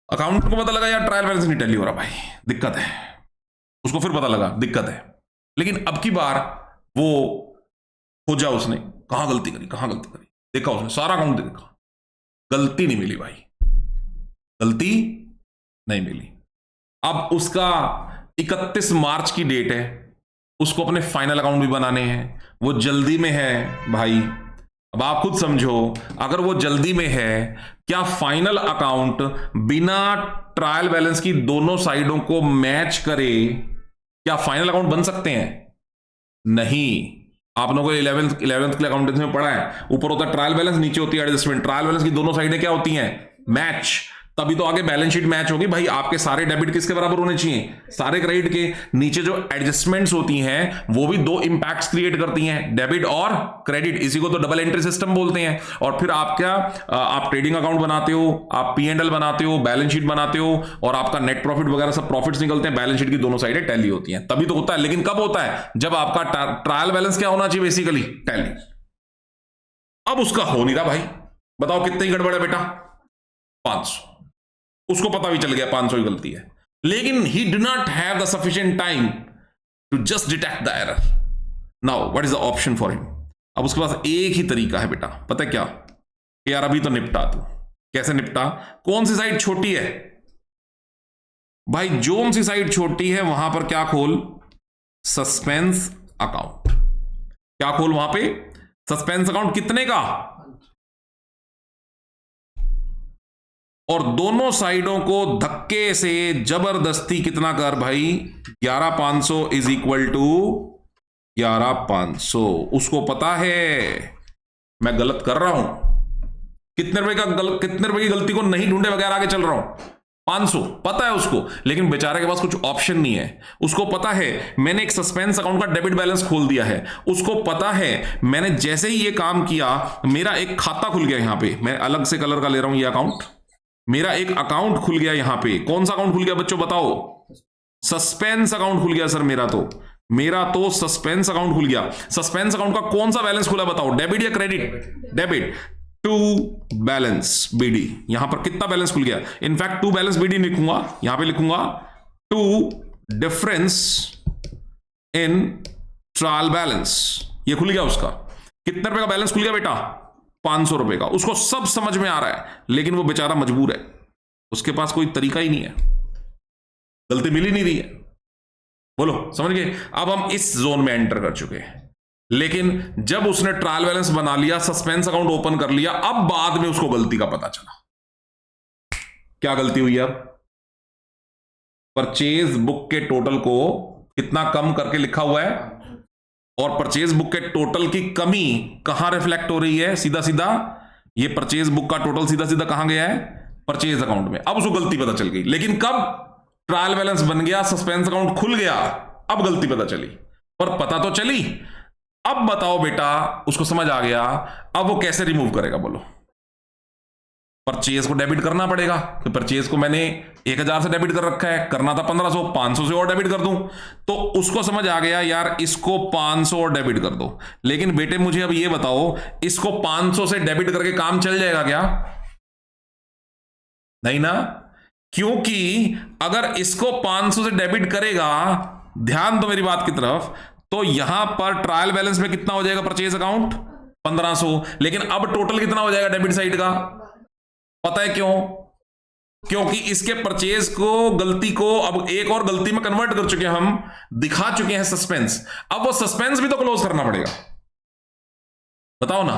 अकाउंट को पता लगा यार ट्रायल बैलेंस नहीं टैली हो रहा भाई, दिक्कत है, उसको फिर पता लगा दिक्कत है। लेकिन अब की बार वो खोजा उसने, कहां गलती करी, देखा उसने सारा अकाउंट देखा, गलती नहीं मिली भाई, गलती नहीं मिली। अब उसका 31 मार्च की डेट है, उसको अपने फाइनल अकाउंट भी बनाने हैं, वो जल्दी में है भाई। अब आप खुद समझो, अगर वो जल्दी में है, क्या फाइनल अकाउंट बिना ट्रायल बैलेंस की दोनों साइडों को मैच करे क्या फाइनल अकाउंट बन सकते हैं, नहीं। आप लोगों को 11th के अकाउंटेंसी में पढ़ा है, ऊपर होता है ट्रायल बैलेंस, नीचे होती है एडजस्टमेंट। ट्रायल बैलेंस की दोनों साइडें क्या होती हैं? मैच। तभी तो आगे बैलेंस शीट मैच होगी भाई। आपके सारे डेबिट किसके बराबर होने चाहिए? सारे क्रेडिट के। नीचे जो एडजस्टमेंट्स होती हैं वो भी दो इंपैक्ट्स क्रिएट करती हैं, डेबिट और क्रेडिट। इसी को तो डबल एंट्री सिस्टम बोलते हैं। और फिर आप क्या, आप ट्रेडिंग अकाउंट बनाते हो, आप P&L बनाते हो, बैलेंस शीट बनाते हो, और आपका नेट प्रॉफिट वगैरह सब प्रॉफिट्स निकलते हैं। बैलेंस शीट की दोनों साइडें टैली होती हैं, तभी तो होता है। लेकिन कब होता है? जब आपका ट्रायल बैलेंस क्या होना चाहिए? Basically tally. अब उसका हो नहीं रहा भाई। बताओ कितनी गड़बड़ है बेटा? 500। उसको पता भी चल गया 500 की गलती है, लेकिन he do not have the sufficient time to just detect the error. Now what is the option for him? अब उसके पास एक ही तरीका है बेटा, पता है क्या? यार अभी तो निपटा तू। कैसे निपटा? कौन सी साइड छोटी है भाई? जोन सी साइड छोटी है वहां पर क्या खोल? Suspense account. क्या खोल वहां पे? Suspense account. कितने का? और दोनों साइडों को धक्के से जबरदस्ती कितना कर भाई? 11,500 इज इक्वल टू 11,500। उसको पता है मैं गलत कर रहा हूं। कितने रुपए की गलती को नहीं ढूंढे बगैर आगे चल रहा हूं। 500 पता है उसको, लेकिन बेचारे के पास कुछ ऑप्शन नहीं है। उसको पता है मैंने एक सस्पेंस अकाउंट का डेबिट बैलेंस खोल दिया है। उसको पता है मैंने जैसे ही ये काम किया मेरा एक खाता खुल गया। यहां पे मैं अलग से कलर का ले रहा हूं ये अकाउंट। मेरा एक अकाउंट खुल गया यहां पे। कौन सा अकाउंट खुल गया बच्चों बताओ? सस्पेंस अकाउंट खुल गया सर। मेरा तो सस्पेंस अकाउंट खुल गया। सस्पेंस अकाउंट का कौन सा बैलेंस खुला बताओ? डेबिट या credit? Debit. To balance BD। यहां पर कितना बैलेंस खुल गया? इनफैक्ट टू बैलेंस BD लिखूंगा, यहां पे लिखूंगा to difference in trial balance. ये खुल गया उसका। कितने रुपए का बैलेंस खुल गया बेटा? 500 रुपए का। उसको सब समझ में आ रहा है, लेकिन वो बेचारा मजबूर है। उसके पास कोई तरीका ही नहीं है, गलती मिल ही नहीं रही है। बोलो समझ गए? अब हम इस जोन में एंटर कर चुके हैं। लेकिन जब उसने ट्रायल बैलेंस बना लिया, सस्पेंस अकाउंट ओपन कर लिया, अब बाद में उसको गलती का पता चला। क्या गलती हुई? अब परचेज बुक के टोटल को कितना कम करके लिखा हुआ है, और परचेज बुक के टोटल की कमी कहां रिफ्लेक्ट हो रही है? सीधा सीधा ये परचेज बुक का टोटल सीधा सीधा कहां गया है? परचेज अकाउंट में। अब उसको गलती पता चल गई, लेकिन कब? ट्रायल बैलेंस बन गया, सस्पेंस अकाउंट खुल गया, अब गलती पता चली। पर पता तो चली। अब बताओ बेटा, उसको समझ आ गया, अब वो कैसे रिमूव करेगा? बोलो। परचेज को डेबिट करना पड़ेगा, तो परचेज को मैंने 1000 से डेबिट कर रखा है, करना था 1500, 500 से और डेबिट कर दूं। तो उसको समझ आ गया यार इसको 500 और डेबिट कर दो। लेकिन बेटे मुझे अब ये बताओ, इसको 500 से डेबिट करके काम चल जाएगा क्या? नहीं ना, क्योंकि अगर इसको 500 से डेबिट करेगा, ध्यान दो मेरी बात की तरफ, तो यहां पर ट्रायल बैलेंस में कितना हो जाएगा परचेज अकाउंट? 1500। लेकिन अब टोटल कितना हो जाएगा डेबिट साइड का? पता है क्यों? क्योंकि इसके परचेज को, गलती को अब एक और गलती में कन्वर्ट कर चुके हैं हम, दिखा चुके हैं सस्पेंस। अब वो सस्पेंस भी तो क्लोज करना पड़ेगा। बताओ ना,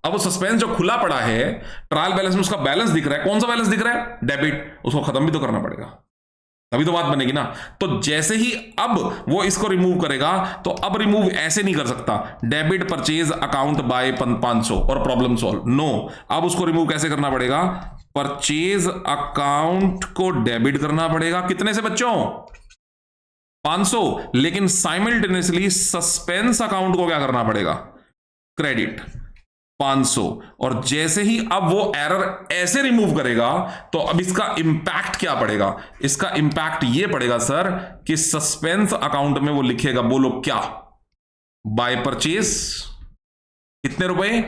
अब वो सस्पेंस जो खुला पड़ा है ट्रायल बैलेंस में, उसका बैलेंस दिख रहा है। कौन सा बैलेंस दिख रहा है? डेबिट। उसको खत्म भी तो करना पड़ेगा, तभी तो बात बनेगी ना। तो जैसे ही अब वो इसको रिमूव करेगा, तो अब रिमूव ऐसे नहीं कर सकता, डेबिट परचेज अकाउंट बाय 500 और प्रॉब्लम सॉल्व। नो, अब उसको रिमूव कैसे करना पड़ेगा? परचेज अकाउंट को डेबिट करना पड़ेगा। कितने से बच्चों? 500। लेकिन साइमल्टेनियसली सस्पेंस अकाउंट को क्या करना पड़ेगा? क्रेडिट 500। और जैसे ही अब वो एरर ऐसे रिमूव करेगा, तो अब इसका इंपैक्ट क्या पड़ेगा? इसका इंपैक्ट ये पड़ेगा सर कि सस्पेंस अकाउंट में वो लिखेगा, बोलो क्या? बाय परचेज कितने रुपए?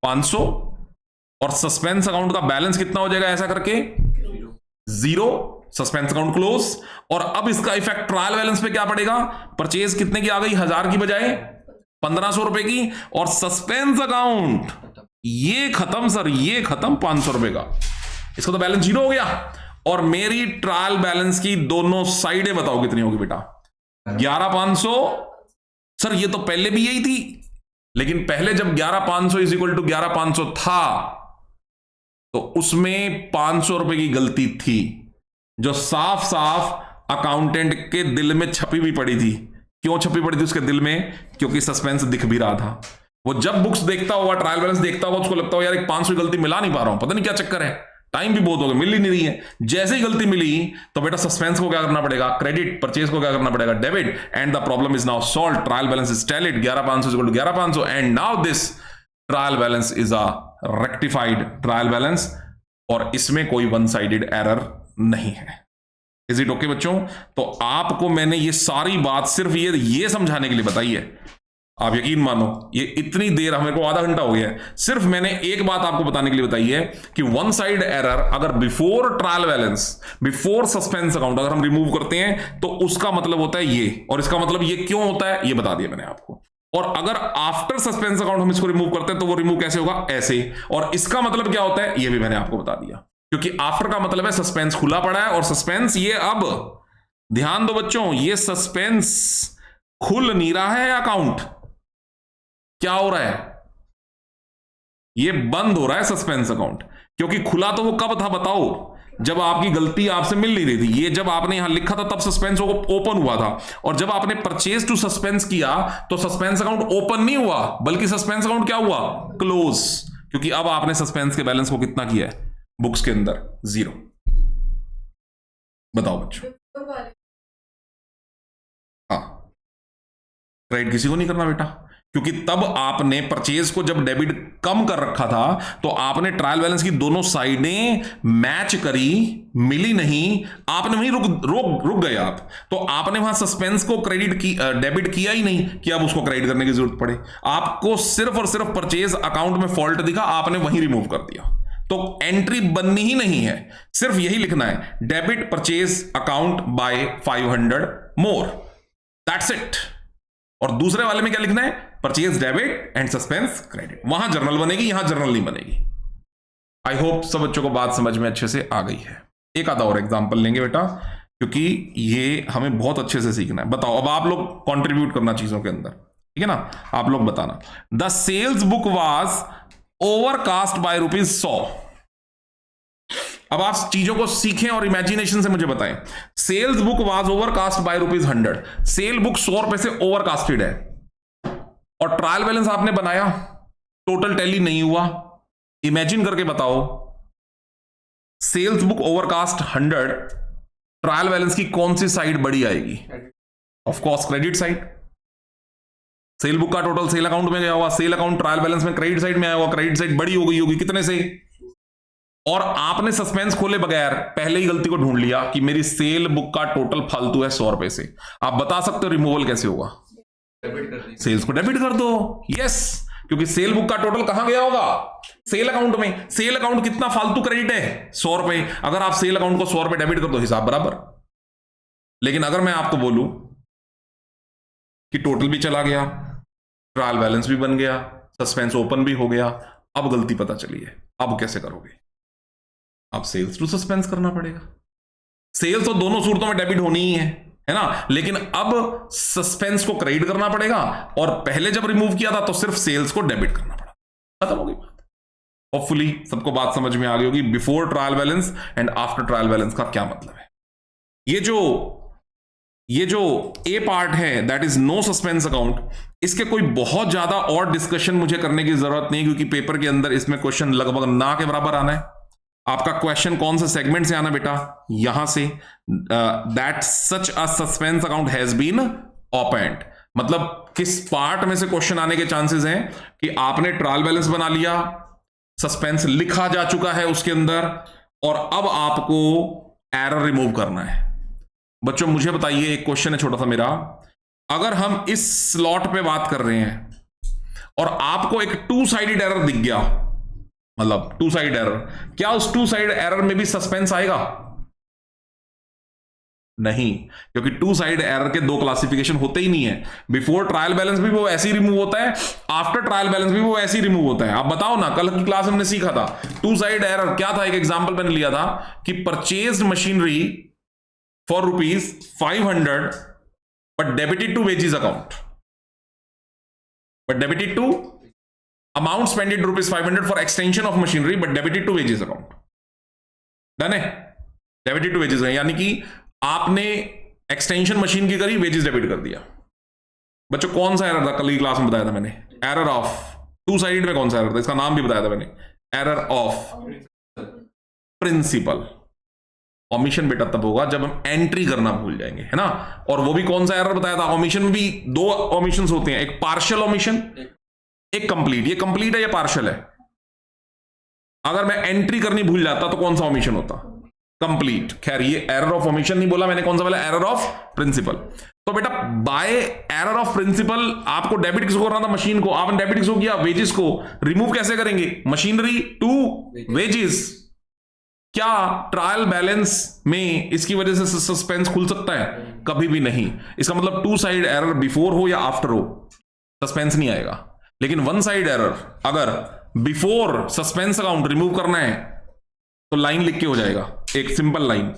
500। और सस्पेंस अकाउंट का बैलेंस कितना हो जाएगा ऐसा करके? 0। Suspense account close. और अब इसका इफेक्ट ट्रायल बैलेंस पे क्या पड़ेगा? परचेज कितने की आ गई? 1000 की बजाय 1500 रुपए की। और सस्पेंस अकाउंट ये खत्म सर, ये खत्म 500 रुपए का। इसका तो बैलेंस 0 हो गया। और मेरी ट्रायल बैलेंस की दोनों साइडें बताओ कितनी होगी बेटा? 11,500। सर ये तो पहले भी यही थी, लेकिन पहले जब 11,500 इज इक्वल टू 11,500 था, तो उसमें 500 रुपए की गलती थी, जो साफ साफ अकाउंटेंट के दिल में छपी भी पड़ी थी क्यों छपी पड़ी थी उसके दिल में? क्योंकि सस्पेंस दिख भी रहा था। वो जब बुक्स देखता होगा, ट्रायल बैलेंस देखता होगा, उसको लगता होगा यार एक 500 गलती मिला नहीं पा रहा हूं, पता नहीं क्या चक्कर है, टाइम भी बहुत हो गया, मिल ही नहीं रही है। जैसे ही गलती मिली तो बेटा सस्पेंस को क्या करना पड़ेगा? क्रेडिट। परचेज को क्या करना पड़ेगा? Debit. And the problem is now solve. Trial balance is tallied 11500 = 11500 and now this trial balance is a rectified trial balance और इसमें कोई वन साइडेड एरर नहीं है। इज इट ओके बच्चों? तो आपको मैंने ये सारी बात सिर्फ ये समझाने के लिए बताई है। आप यकीन मानो ये इतनी देर, हमें को आधा घंटा हो गया है, सिर्फ मैंने एक बात आपको बताने के लिए बताई है कि वन साइड एरर अगर before trial balance, before suspense account अगर हम रिमूव करते हैं तो उसका मतलब होता है ये, और इसका मतलब ये क्यों होता है ये बता दिया मैंने आपको। और अगर आफ्टर सस्पेंस अकाउंट हम इसको रिमूव करते हैं तो वो रिमूव कैसे होगा? ऐसे। और इसका मतलब क्या होता है ये भी मैंने आपको बता दिया, क्योंकि आफ्टर का मतलब है सस्पेंस खुला पड़ा है, और सस्पेंस ये, अब ध्यान दो बच्चों, ये सस्पेंस खुल नहीं रहा है अकाउंट, क्या हो रहा है? ये बंद हो रहा है सस्पेंस अकाउंट। क्योंकि खुला तो वो कब था बताओ? जब आपकी गलती आपसे मिल नहीं रही थी। ये जब आपने यहां लिखा था तब सस्पेंस ओपन हुआ था, और जब आपने परचेज टू सस्पेंस किया तो सस्पेंस अकाउंट ओपन नहीं हुआ, बल्कि सस्पेंस अकाउंट क्या हुआ? क्लोज। क्योंकि अब आपने सस्पेंस के बैलेंस को कितना किया है बुक्स के अंदर? 0। बताओ बच्चों। हाँ, क्रेडिट किसी को नहीं करना बेटा, क्योंकि तब आपने परचेज को जब डेबिट कम कर रखा था तो आपने ट्रायल बैलेंस की दोनों साइडें मैच करी, मिली नहीं, आपने वहीं रुक गए आप। तो आपने वहां सस्पेंस को क्रेडिट की डेबिट किया ही नहीं कि अब उसको क्रेडिट करने की जरूरत पड़े। आपको सिर्फ और सिर्फ परचेज अकाउंट में फॉल्ट दिखा, आपने वहीं रिमूव कर दिया। तो एंट्री बननी ही नहीं है, सिर्फ यही लिखना है, debit purchase account by 500 more, that's it. और दूसरे वाले में क्या लिखना है? Purchase debit and suspense credit. वहां जर्नल बनेगी, यहां जर्नल नहीं बनेगी। आई होप सब बच्चों को बात समझ में अच्छे से आ गई है। एक आधा और एग्जांपल लेंगे बेटा, क्योंकि ये हमें बहुत अच्छे से सीखना है। बताओ, अब आप लोग कंट्रीब्यूट करना चीजों के अंदर, ठीक है ना? आप लोग बताना। The sales book was overcast by ₹100। अब आप चीजों को सीखें और इमेजिनेशन से मुझे बताएं। Sales book was overcast by ₹100। Sale book 100 रुपए से ओवरकास्टेड है, और ट्रायल बैलेंस आपने बनाया, टोटल टैली नहीं हुआ। इमेजिन करके बताओ, sales book overcast 100, trial balance की कौन सी साइड बड़ी आएगी? Of course credit side. Sale book का टोटल सेल अकाउंट में गया होगा, सेल अकाउंट ट्रायल बैलेंस में क्रेडिट साइड में आया होगा, क्रेडिट साइड बड़ी हो गई होगी कितने से? और आपने सस्पेंस खोले बगैर पहले ही गलती को ढूंढ लिया कि मेरी सेल बुक का टोटल फालतू है 100 रुपए से। आप बता सकते हो रिमूवल कैसे होगा? सेल्स को डेबिट कर दो। यस, क्योंकि सेल बुक का टोटल कहां गया होगा? सेल अकाउंट में। सेल अकाउंट कितना फालतू क्रेडिट है? 100 रुपए। अगर आप सेल अकाउंट को 100 रुपए डेबिट कर दो, हिसाब बराबर। लेकिन अगर मैं आपको बोलूं कि टोटल भी चला गया, ट्रायल बैलेंस भी बन गया, सस्पेंस ओपन भी हो गया, अब गलती पता चली है, अब कैसे करोगे? अब सेल्स टू सस्पेंस करना पड़ेगा। सेल्स तो दोनों सूरतों में डेबिट होनी ही है ना? लेकिन अब सस्पेंस को क्रेडिट करना पड़ेगा, और पहले जब रिमूव किया था तो सिर्फ सेल्स को डेबिट करना पड़ा। खत्म हो गई बात। होपफुली सबको बात समझ में आ गई होगी, before trial balance and after trial balance का क्या मतलब है। ये जो ए पार्ट है, that is no suspense account, इसके कोई बहुत ज्यादा और डिस्कशन मुझे करने की जरूरत नहीं, क्योंकि पेपर के अंदर इसमें क्वेश्चन लगभग ना के बराबर आना है। आपका क्वेश्चन कौन से सेगमेंट से आना बेटा? यहां से, that such a suspense account has been opened. मतलब किस पार्ट में से क्वेश्चन आने के चांसेस हैं कि आपने ट्रायल बैलेंस बना लिया, सस्पेंस लिखा जा चुका है उसके अंदर, और अब आपको एरर रिमूव करना है। बच्चों मुझे बताइए, एक क्वेश्चन है छोटा सा मेरा, अगर हम इस स्लॉट पे बात कर रहे हैं और आपको एक 2 साइडेड एरर दिख गया, मतलब 2 साइड एरर, क्या उस 2 साइड एरर में भी सस्पेंस आएगा? नहीं, क्योंकि 2 साइड एरर के 2 क्लासिफिकेशन होते ही नहीं है। बिफोर ट्रायल बैलेंस भी वो ऐसे ही रिमूव होता है, आफ्टर ट्रायल बैलेंस भी वो ऐसे ही रिमूव होता है। आप बताओ ना, कल की क्लास हमने सीखा था 2 साइड एरर क्या था? एक एग्जांपल मैंने लिया था कि purchased machinery for ₹500 but debited to wages account, but debited to amount spent ₹500 for extension of machinery but debited to wages account। Done है? डेबिटेड टू वेजेस है, यानी कि आपने एक्सटेंशन मशीन की करी, वेजेस डेबिट कर दिया। बच्चों कौन सा एरर था, कल की क्लास में बताया था मैंने, एरर ऑफ टू साइड में कौन सा एरर था, इसका नाम भी बताया था मैंने, एरर ऑफ प्रिंसिपल। ओमिशन बेटा तब होगा जब हम एंट्री करना भूल जाएंगे, है ना। और वो भी कौन सा एरर बताया था, ओमिशन में भी दो ओमिशन होते हैं, एक पार्शियल ओमिशन, एक कंप्लीट। ये कंप्लीट है या पार्शियल है? अगर मैं एंट्री करनी भूल जाता तो कौन सा ओमिशन होता, कंप्लीट। खैर ये एरर ऑफ ओमिशन नहीं बोला मैंने, कौन सा बोला, एरर ऑफ प्रिंसिपल। तो बेटा बाय एरर ऑफ प्रिंसिपल आपको डेबिट किसको करना था, मशीन को। आपने डेबिट किसको किया, वेजेस को। रिमूव कैसे करेंगे, मशीनरी टू वेजेस। क्या ट्रायल बैलेंस में इसकी वजह से सस्पेंस खुल सकता है, कभी भी नहीं। इसका मतलब टू साइड एरर बिफोर हो या आफ्टर हो, सस्पेंस नहीं आएगा। लेकिन वन साइड एरर अगर बिफोर सस्पेंस अकाउंट रिमूव करना है तो लाइन लिख के हो जाएगा, एक सिंपल लाइन।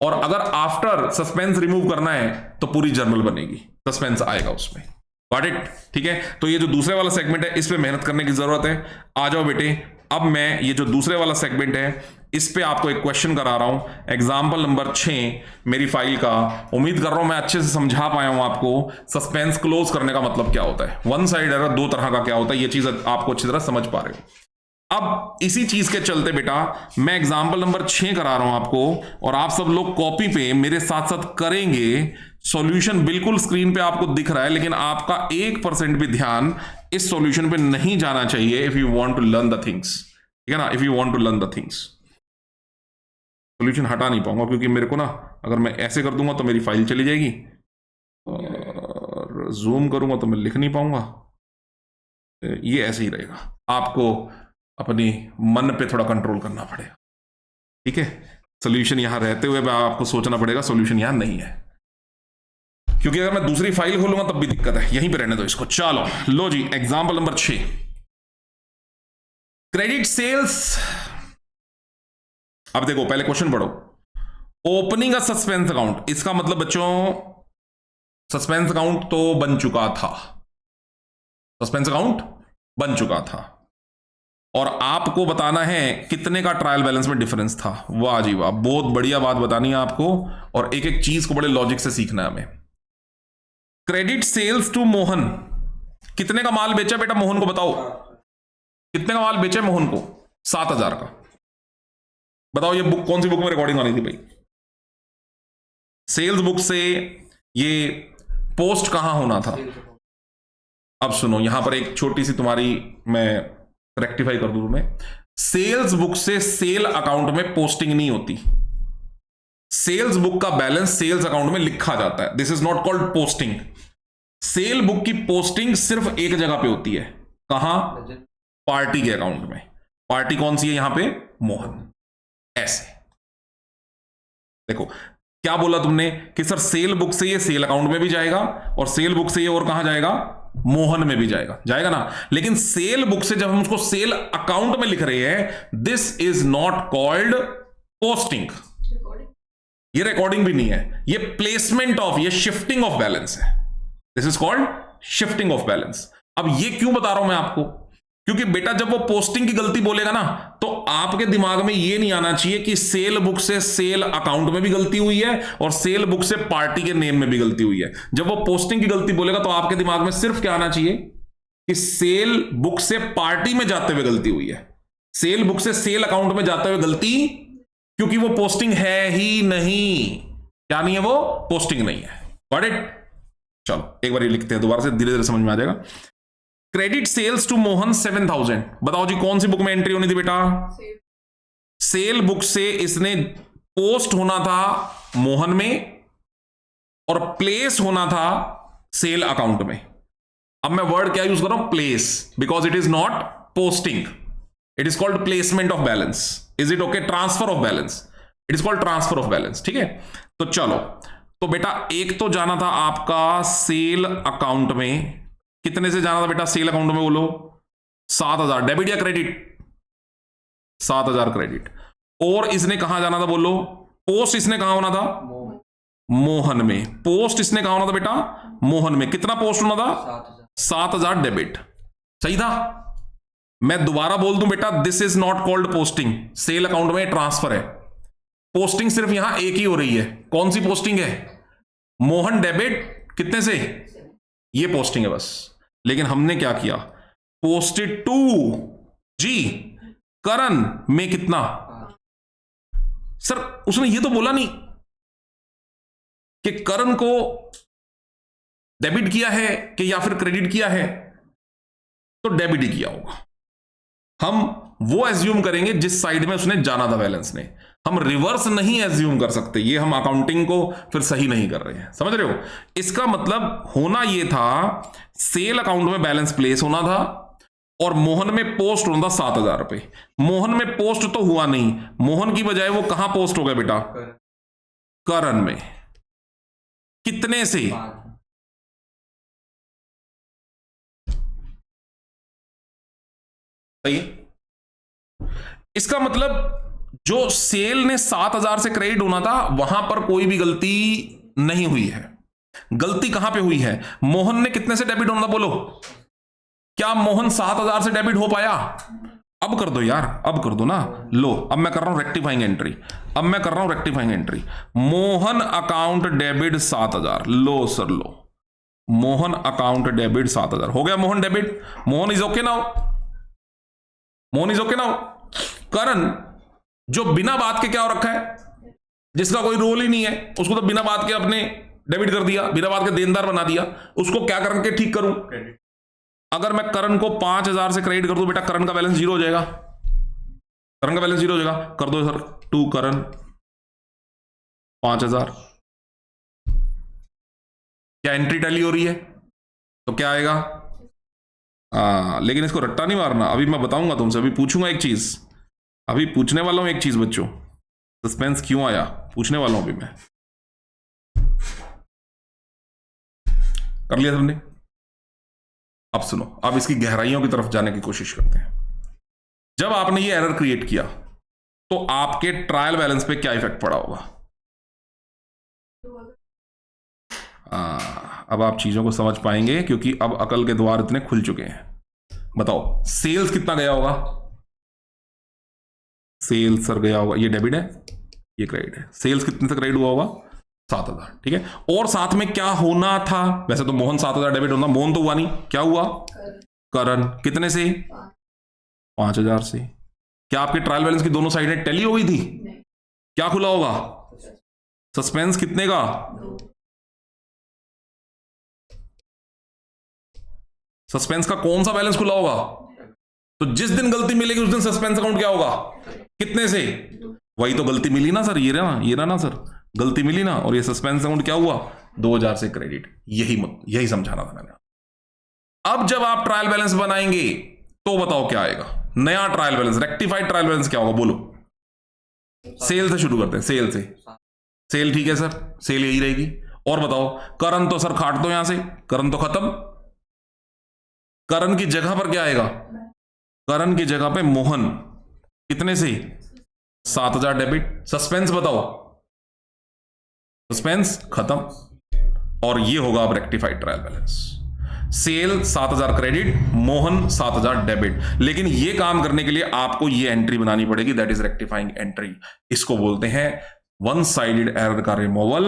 और अगर आफ्टर सस्पेंस रिमूव करना है तो पूरी जर्नल बनेगी, सस्पेंस आएगा उसमें। Got it? ठीक है, तो ये जो दूसरे वाला सेगमेंट है इस पे मेहनत करने की जरूरत है। आ जाओ बेटे, अब मैं ये जो दूसरे वाला सेगमेंट है इस पे आपको एक क्वेश्चन करा रहा हूं, एग्जाम्पल नंबर 6 मेरी फाइल का। उम्मीद कर रहा हूं मैं अच्छे से समझा पाया हूं आपको सस्पेंस क्लोज करने का मतलब क्या होता है, वन साइड एरर दो तरह का क्या होता है, ये चीज आपको अच्छी तरह समझ पा रहे हो। अब इसी चीज के चलते बेटा मैं एग्जाम्पल नंबर 6 करा रहा हूं आपको, और आप सब लोग कॉपी पे मेरे साथ साथ करेंगे। सॉल्यूशन बिल्कुल स्क्रीन पे आपको दिख रहा है, लेकिन आपका 1% भी ध्यान इस सॉल्यूशन पे नहीं जाना चाहिए if you want to learn the things, ठीक है ना, if you want to learn the things. Solution हटा नहीं पाऊंगा क्योंकि मेरे को ना, अगर मैं ऐसे कर दूंगा तो मेरी फाइल चली जाएगी, और जूम करूंगा तो मैं लिख नहीं पाऊंगा। ये ऐसे ही रहेगा, आपको अपनी मन पे थोड़ा कंट्रोल करना पड़ेगा, ठीक है। सॉल्यूशन यहां रहते हुए आपको सोचना पड़ेगा सॉल्यूशन यहां नहीं है, क्योंकि अगर मैं दूसरी फाइल खोलूंगा तब भी दिक्कत है। यहीं पे रहने दो इसको। चलो लो जी, एग्जाम्पल नंबर 6, क्रेडिट सेल्स। अब देखो पहले क्वेश्चन पढ़ो, ओपनिंग अ सस्पेंस अकाउंट, इसका मतलब बच्चों सस्पेंस अकाउंट तो बन चुका था, सस्पेंस अकाउंट बन चुका था, और आपको बताना है कितने का ट्रायल बैलेंस में डिफरेंस था। वाह जी वाह, बहुत बढ़िया बात बतानी है आपको, और एक एक चीज को बड़े लॉजिक से सीखना है हमें। क्रेडिट सेल्स टू मोहन, कितने का माल बेचा बेटा मोहन को, बताओ कितने का माल बेचा मोहन को, 7,000 का। बताओ ये बुक कौन सी बुक में रिकॉर्डिंग आनी थी भाई, सेल्स बुक से ये पोस्ट कहां होना था। अब सुनो, यहां पर एक छोटी सी तुम्हारी मैं रेक्टिफाई कर दूं तुम्हें, सेल्स बुक से सेल अकाउंट में पोस्टिंग नहीं होती। सेल्स बुक का बैलेंस सेल्स अकाउंट में लिखा जाता है, this is not called posting. Cell book की पोस्टिंग सिर्फ एक जगह पे होती है, कहां, पार्टी के अकाउंट में। पार्टी कौन सी है यहां पे, मोहन। ऐसे देखो क्या बोला तुमने कि सर सेल बुक से ये सेल अकाउंट में भी जाएगा, और सेल बुक से ये और कहां जाएगा, मोहन में भी जाएगा, जाएगा ना। लेकिन सेल बुक से जब हम उसको सेल अकाउंट में लिख रहे हैं, this is not called posting, ये रिकॉर्डिंग भी नहीं है, ये प्लेसमेंट ऑफ, ये शिफ्टिंग ऑफ बैलेंस है, this is called shifting of balance. अब ये क्यों बता रहा हूं मैं आपको, क्योंकि बेटा जब वो पोस्टिंग की गलती बोलेगा ना, तो आपके दिमाग में ये नहीं आना चाहिए कि सेल बुक से सेल अकाउंट में भी गलती हुई है और सेल बुक से पार्टी के नेम में भी गलती हुई है। जब वो पोस्टिंग की गलती बोलेगा तो आपके दिमाग में सिर्फ क्या आना चाहिए कि सेल बुक से पार्टी में जाते हुए गलती हुई है, सेल बुक से सेल अकाउंट में जाते हुए गलती, क्योंकि वो पोस्टिंग है ही नहीं। क्या नहीं है, वो पोस्टिंग नहीं है। Got it? चलो एक बार ये लिखते हैं दोबारा से, धीरे धीरे समझ में आ जाएगा। क्रेडिट सेल्स टू मोहन 7,000, बताओ जी कौन सी बुक में एंट्री होनी थी बेटा, सेल बुक से इसने पोस्ट होना था मोहन में और प्लेस होना था सेल अकाउंट में। अब मैं वर्ड क्या यूज कर रहा हूं, place, because it is not posting, it is called placement of balance. Is it okay, transfer of balance, it is called transfer of balance, ठीक है। तो चलो, तो बेटा एक तो जाना था आपका सेल अकाउंट में, कितने से जाना था बेटा सेल अकाउंट में, बोलो 7,000, डेबिट या क्रेडिट, 7,000 क्रेडिट। और इसने कहां जाना था, बोलो पोस्ट इसने कहां होना था, मोहन में। पोस्ट इसने कहां होना था बेटा, मोहन में। कितना पोस्ट होना था, 7,000 डेबिट, सही था। मैं दोबारा बोल दूं बेटा, this is not called posting, cell account में ट्रांसफर है। पोस्टिंग सिर्फ यहां एक ही हो रही है, कौन सी पोस्टिंग है, मोहन डेबिट कितने से, ये पोस्टिंग है बस। लेकिन हमने क्या किया, पोस्टेड टू जी करण में कितना, सर उसने ये तो बोला नहीं कि करण को डेबिट किया है कि या फिर क्रेडिट किया है, तो डेबिट ही किया होगा। हम वो एज्यूम करेंगे जिस साइड में उसने जाना था बैलेंस ने, हम रिवर्स नहीं एज्यूम कर सकते। ये हम अकाउंटिंग को फिर सही नहीं कर रहे हैं, समझ रहे हो। इसका मतलब होना ये था, सेल अकाउंट में बैलेंस प्लेस होना था और मोहन में पोस्ट होना था 7,000 रुपए। मोहन में पोस्ट तो हुआ नहीं, मोहन की बजाय वो कहां पोस्ट हो गया बेटा, करण में। कितने से, सही। इसका मतलब जो सेल ने 7,000 से क्रेडिट होना था वहां पर कोई भी गलती नहीं हुई है। गलती कहां पे हुई है, मोहन ने कितने से डेबिट होना था, बोलो। क्या मोहन 7,000 से डेबिट हो पाया? अब कर दो यार, अब कर दो ना। लो अब मैं कर रहा हूं रेक्टिफाइंग एंट्री, अब मैं कर रहा हूं rectifying entry. Mohan account debit 7,000, लो सर लो, मोहन अकाउंट डेबिट 7,000 हो गया। Mohan debit, Mohan is okay now, Mohan is okay now. Karan जो बिना बात के क्या हो रखा है, जिसका कोई रोल ही नहीं है, उसको तो बिना बात के अपने डेबिट कर दिया, बिना बात के देनदार बना दिया, उसको क्या करके ठीक करूं। अगर मैं करण को 5,000 से क्रेडिट कर दूं बेटा, करण का बैलेंस जीरो हो जाएगा, करण का बैलेंस जीरो हो जाएगा। कर दो सर, टू करण 5,000, क्या एंट्री टैली हो रही है, तो क्या आएगा। लेकिन इसको रट्टा नहीं मारना, अभी मैं बताऊंगा तुमसे, अभी पूछूंगा एक चीज, अभी पूछने वाला हूं एक चीज बच्चों। सस्पेंस क्यों आया, पूछने वाला हूं अभी मैं। कर लिया तुमने, अब सुनो, अब इसकी गहराइयों की तरफ जाने की कोशिश करते हैं। जब आपने ये एरर क्रिएट किया तो आपके ट्रायल बैलेंस पे क्या इफेक्ट पड़ा होगा। अब आप चीजों को समझ पाएंगे क्योंकि अब अकल के द्वार इतने खुल चुके हैं। बताओ सेल्स कितना गया होगा, सेल्स सर गया होगा, ये डेबिट है ये क्रेडिट है, सेल्स कितने से क्रेडिट हुआ होगा 7,000, ठीक है। और साथ में क्या होना था, वैसे तो मोहन 7,000 डेबिट होना, मोहन तो हुआ नहीं, क्या हुआ, करण कितने से 5,000 से। क्या आपके ट्रायल बैलेंस की दोनों साइडें टैली हो गई थी, क्या खुला होगा, सस्पेंस कितने का, सस्पेंस का कौन सा बैलेंस खुला होगा, तो जिस दिन गलती मिलेगी उस दिन सस्पेंस अकाउंट क्या होगा, कितने से, वही तो गलती मिली ना सर, ये रहा ना सर, गलती मिली ना, और ये सस्पेंस अकाउंट क्या हुआ 2,000 से क्रेडिट। यही समझाना था मैंने। अब जब आप ट्रायल बैलेंस बनाएंगे तो बताओ क्या आएगा, नया trial balance, rectified trial balance क्या होगा, बोलो। सेल से शुरू करते हैं, सेल से, सेल ठीक है सर, सेल यही रहेगी। और बताओ करण तो सर काट दो यहां से, करण तो खत्म, करण की जगह पर क्या आएगा, करण की जगह पे मोहन कितने से 7,000 डेबिट। सस्पेंस बताओ, सस्पेंस खत्म, और ये होगा अब rectified trial balance. Sale 7,000 credit, Mohan 7,000 debit. लेकिन ये काम करने के लिए आपको ये एंट्री बनानी पड़ेगी, दैट इज रेक्टिफाइंग एंट्री। इसको बोलते हैं वन साइडेड एरर का removal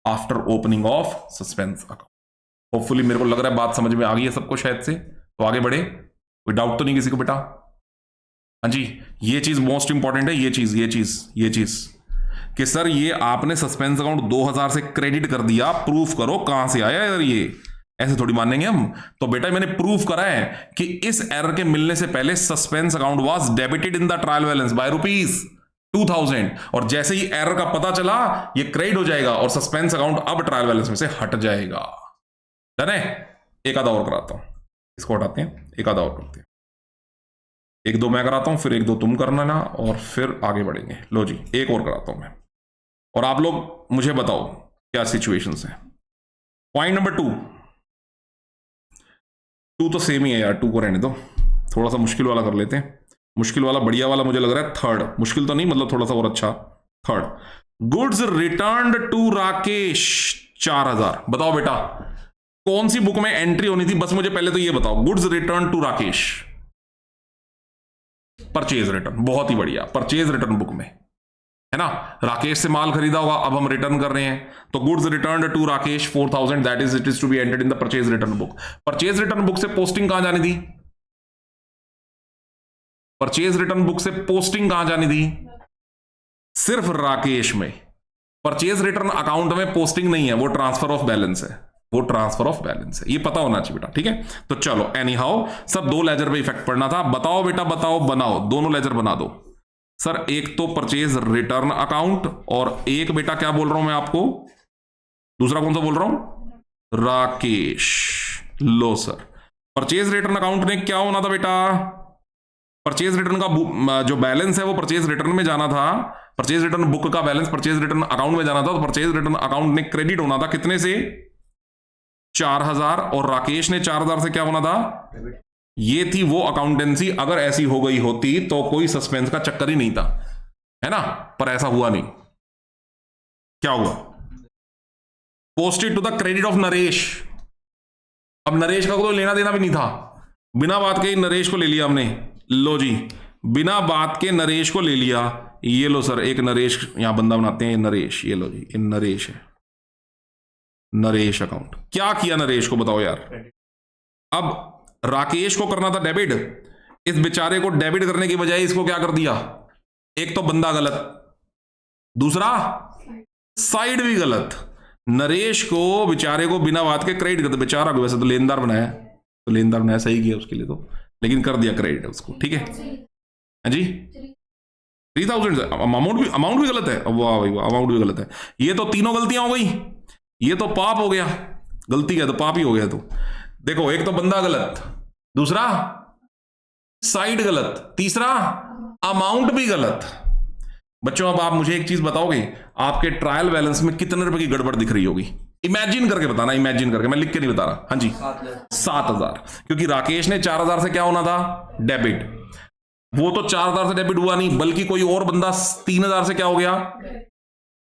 after opening of suspense account. Hopefully मेरे को लग रहा है बात समझ में आ गई है सबको शायद से, तो आगे बढ़े, कोई डाउट तो नहीं किसी को बेटा। हाँ जी, ये चीज मोस्ट इंपॉर्टेंट है, ये चीज कि सर ये आपने सस्पेंस अकाउंट 2,000 से क्रेडिट कर दिया, प्रूफ करो कहां से आया यार, ये ऐसे थोड़ी मानेंगे हम। तो बेटा मैंने प्रूफ करा है कि इस एरर के मिलने से पहले suspense account was debited in the trial balance bye ₹2,000, और जैसे ही एरर का पता चला ये क्रेडिट हो जाएगा और सस्पेंस अकाउंट अब ट्रायल बैलेंस में से हट जाएगा। डन है, एक आधा और कराता हूं, इसको हटाते हैं, एक आधा और करते हैं, एक दो मैं कराता हूं, फिर एक दो तुम करना ना, और फिर आगे बढ़ेंगे। लो जी, एक और कराता हूं मैं, और आप लोग मुझे बताओ क्या सिचुएशंस है। पॉइंट नंबर 2 तो सेम ही है यार, 2 को रहने दो, थोड़ा सा मुश्किल वाला कर लेते हैं। मुश्किल वाला बढ़िया वाला मुझे लग रहा है थर्ड, मुश्किल तो नहीं मतलब थोड़ा सा और अच्छा, third. Goods returned to Rakesh 4,000। बताओ बेटा कौन सी बुक में एंट्री होनी थी, बस मुझे पहले तो ये बताओ। Goods return to Rakesh, purchase return, बहुत ही बढ़िया, परचेज रिटर्न बुक में है ना। राकेश से माल खरीदा होगा, अब हम रिटर्न कर रहे हैं, तो goods returned to Rakesh 4000, that is it is to be entered in the purchase return book. Purchase return book से पोस्टिंग कहां जानी थी? परचेज रिटर्न बुक से पोस्टिंग कहां जानी थी? सिर्फ राकेश में। परचेज रिटर्न अकाउंट में पोस्टिंग नहीं है, वो ट्रांसफर ऑफ बैलेंस है, वो ट्रांसफर ऑफ बैलेंस है, ये पता होना चाहिए बेटा, ठीक है। तो चलो एनी हाउ सर, दो लेजर पे इफेक्ट पड़ना था। बताओ बेटा बताओ, बनाओ, दोनों लेजर बना दो सर। एक तो परचेज रिटर्न अकाउंट, और एक बेटा क्या बोल रहा हूं मैं आपको, दूसरा कौन सा बोल रहा हूं? राकेश। लो सर, परचेज रिटर्न अकाउंट में क्या होना था बेटा? परचेज रिटर्न का जो बैलेंस है वो परचेज रिटर्न में जाना था, परचेज रिटर्न बुक का बैलेंस परचेज रिटर्न अकाउंट में जाना था, तो परचेज रिटर्न अकाउंट ने क्रेडिट होना था कितने से? 4000, और राकेश ने 4000 से क्या होना था? ये थी वो अकाउंटेंसी। अगर ऐसी हो गई होती तो कोई सस्पेंस का चक्कर ही नहीं था, है ना, पर ऐसा हुआ नहीं। क्या हुआ? Posted to the credit of Naresh. अब नरेश का कोई लेना देना भी नहीं था, बिना बात के नरेश को ले लिया हमने। लो जी, बिना बात के नरेश को ले लिया। ये लो सर, एक नरेश यहां बंदा बनाते हैं, नरेश, ये लो जी, ये नरेश है, नरेश अकाउंट। क्या किया नरेश को बताओ यार? अब राकेश को करना था डेबिट, इस बेचारे को डेबिट करने की बजाय इसको क्या कर दिया? एक तो बंदा गलत, दूसरा साइड भी गलत। नरेश को बेचारे को बिना बात के क्रेडिट कर दिया। बेचारा को वैसे तो लेनदार बनाया, तो लेनदार बनाया, सही किया उसके लिए तो, लेकिन कर दिया क्रेडिट उसको, ठीक है। हाँ जी, 3000 अमाउंट भी गलत है। वाह भाई वाह, अमाउंट भी गलत है। ये तो तीनों गलतियां हो गई, ये तो पाप हो गया। गलती क्या, तो पाप ही हो गया। तो देखो, एक तो बंदा गलत, दूसरा साइड गलत, तीसरा अमाउंट भी गलत। बच्चों अब आप मुझे एक चीज बताओगे, आपके ट्रायल बैलेंस में कितने रुपए की गड़बड़ दिख रही होगी? इमेजिन करके बताना, इमेजिन करके, मैं लिख के नहीं बता रहा। हाँ जी, 7000, क्योंकि राकेश ने 4000 से क्या होना था? डेबिट। वो तो 4000 से डेबिट हुआ नहीं, बल्कि कोई और बंदा 3000 से क्या हो गया?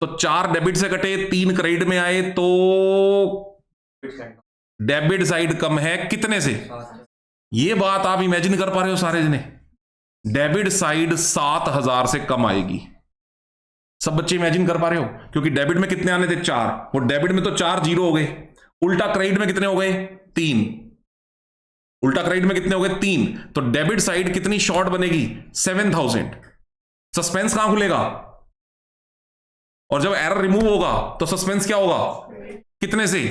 तो 4 डेबिट से कटे, 3 क्रेडिट में आए, तो डेबिट साइड कम है कितने से? ये बात आप इमेजिन कर पा रहे हो सारे जने? डेबिट साइड 7000 से कम आएगी। सब बच्चे इमेजिन कर पा रहे हो? क्योंकि डेबिट में कितने आने थे? 4, और डेबिट में तो 4 जीरो हो गए। उल्टा क्रेडिट में कितने हो गए? 3। उल्टा क्रेडिट में कितने हो गए? 3। तो डेबिट साइड कितनी शॉर्ट बनेगी? 7000। सस्पेंस कहां खुलेगा? और जब एरर रिमूव होगा तो सस्पेंस क्या होगा? कितने से?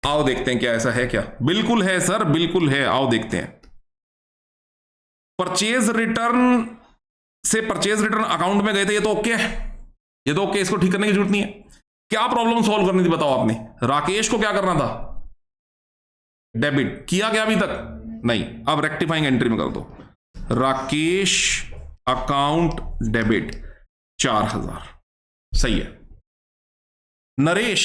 आओ देखते हैं क्या ऐसा है क्या। बिल्कुल है सर, बिल्कुल है, आओ देखते हैं। परचेज रिटर्न से परचेज रिटर्न अकाउंट में गए थे, ये तो ओके है, ये तो ओके, इसको ठीक करने की जरूरत नहीं है। क्या प्रॉब्लम सॉल्व करनी थी बताओ आपने? राकेश को क्या करना था? डेबिट। किया क्या अभी तक? नहीं। अब रेक्टिफाइंग एंट्री में कर दो, राकेश अकाउंट डेबिट 4000, सही है। नरेश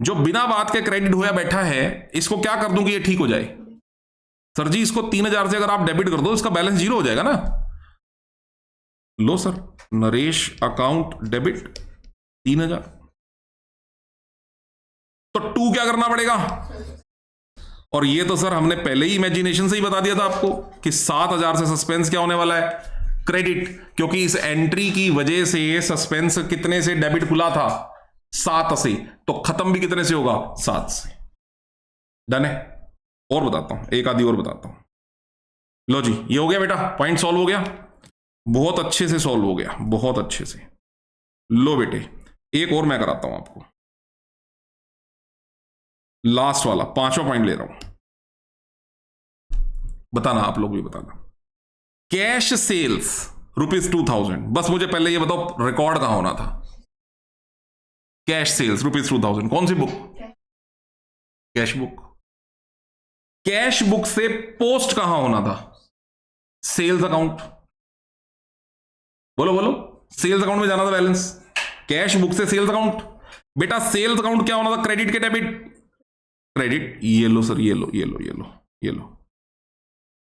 जो बिना बात के क्रेडिट होया बैठा है, इसको क्या कर दूं कि ये ठीक हो जाए? सर जी, इसको 3000 से अगर आप डेबिट कर दो, इसका बैलेंस जीरो हो जाएगा ना। लो सर, नरेश अकाउंट डेबिट 3000, तो 2 क्या करना पड़ेगा? और ये तो सर हमने पहले ही इमेजिनेशन से ही बता दिया था आपको कि 7000 से सस्पेंस क्या होने वाला है? क्रेडिट। क्योंकि इस एंट्री की वजह से सस्पेंस कितने से डेबिट खुला था? 7 से, तो खत्म भी कितने से होगा? 7 से। डन है? और बताता हूं, एक आधी और बताता हूं। लो जी, ये हो गया बेटा, पॉइंट सॉल्व हो गया, बहुत अच्छे से सॉल्व हो गया, बहुत अच्छे से। लो बेटे, एक और मैं कराता हूं आपको, लास्ट वाला 5वां पॉइंट ले रहा हूं, बताना आप लोग भी बताना। Cash sales ₹2000। बस मुझे पहले ये बताओ, रिकॉर्ड कहां होना था? कैश सेल्स ₹2000, कौन सी book? Cash book. Cash book से पोस्ट कहां होना था? Sales account. बोलो बोलो, सेल्स अकाउंट में जाना था बैलेंस। कैश बुक से सेल्स अकाउंट। बेटा सेल्स अकाउंट क्या होना था? क्रेडिट के डेबिट? क्रेडिट। ये लो सर, ये लो, ये लो, ये लो, ये लो,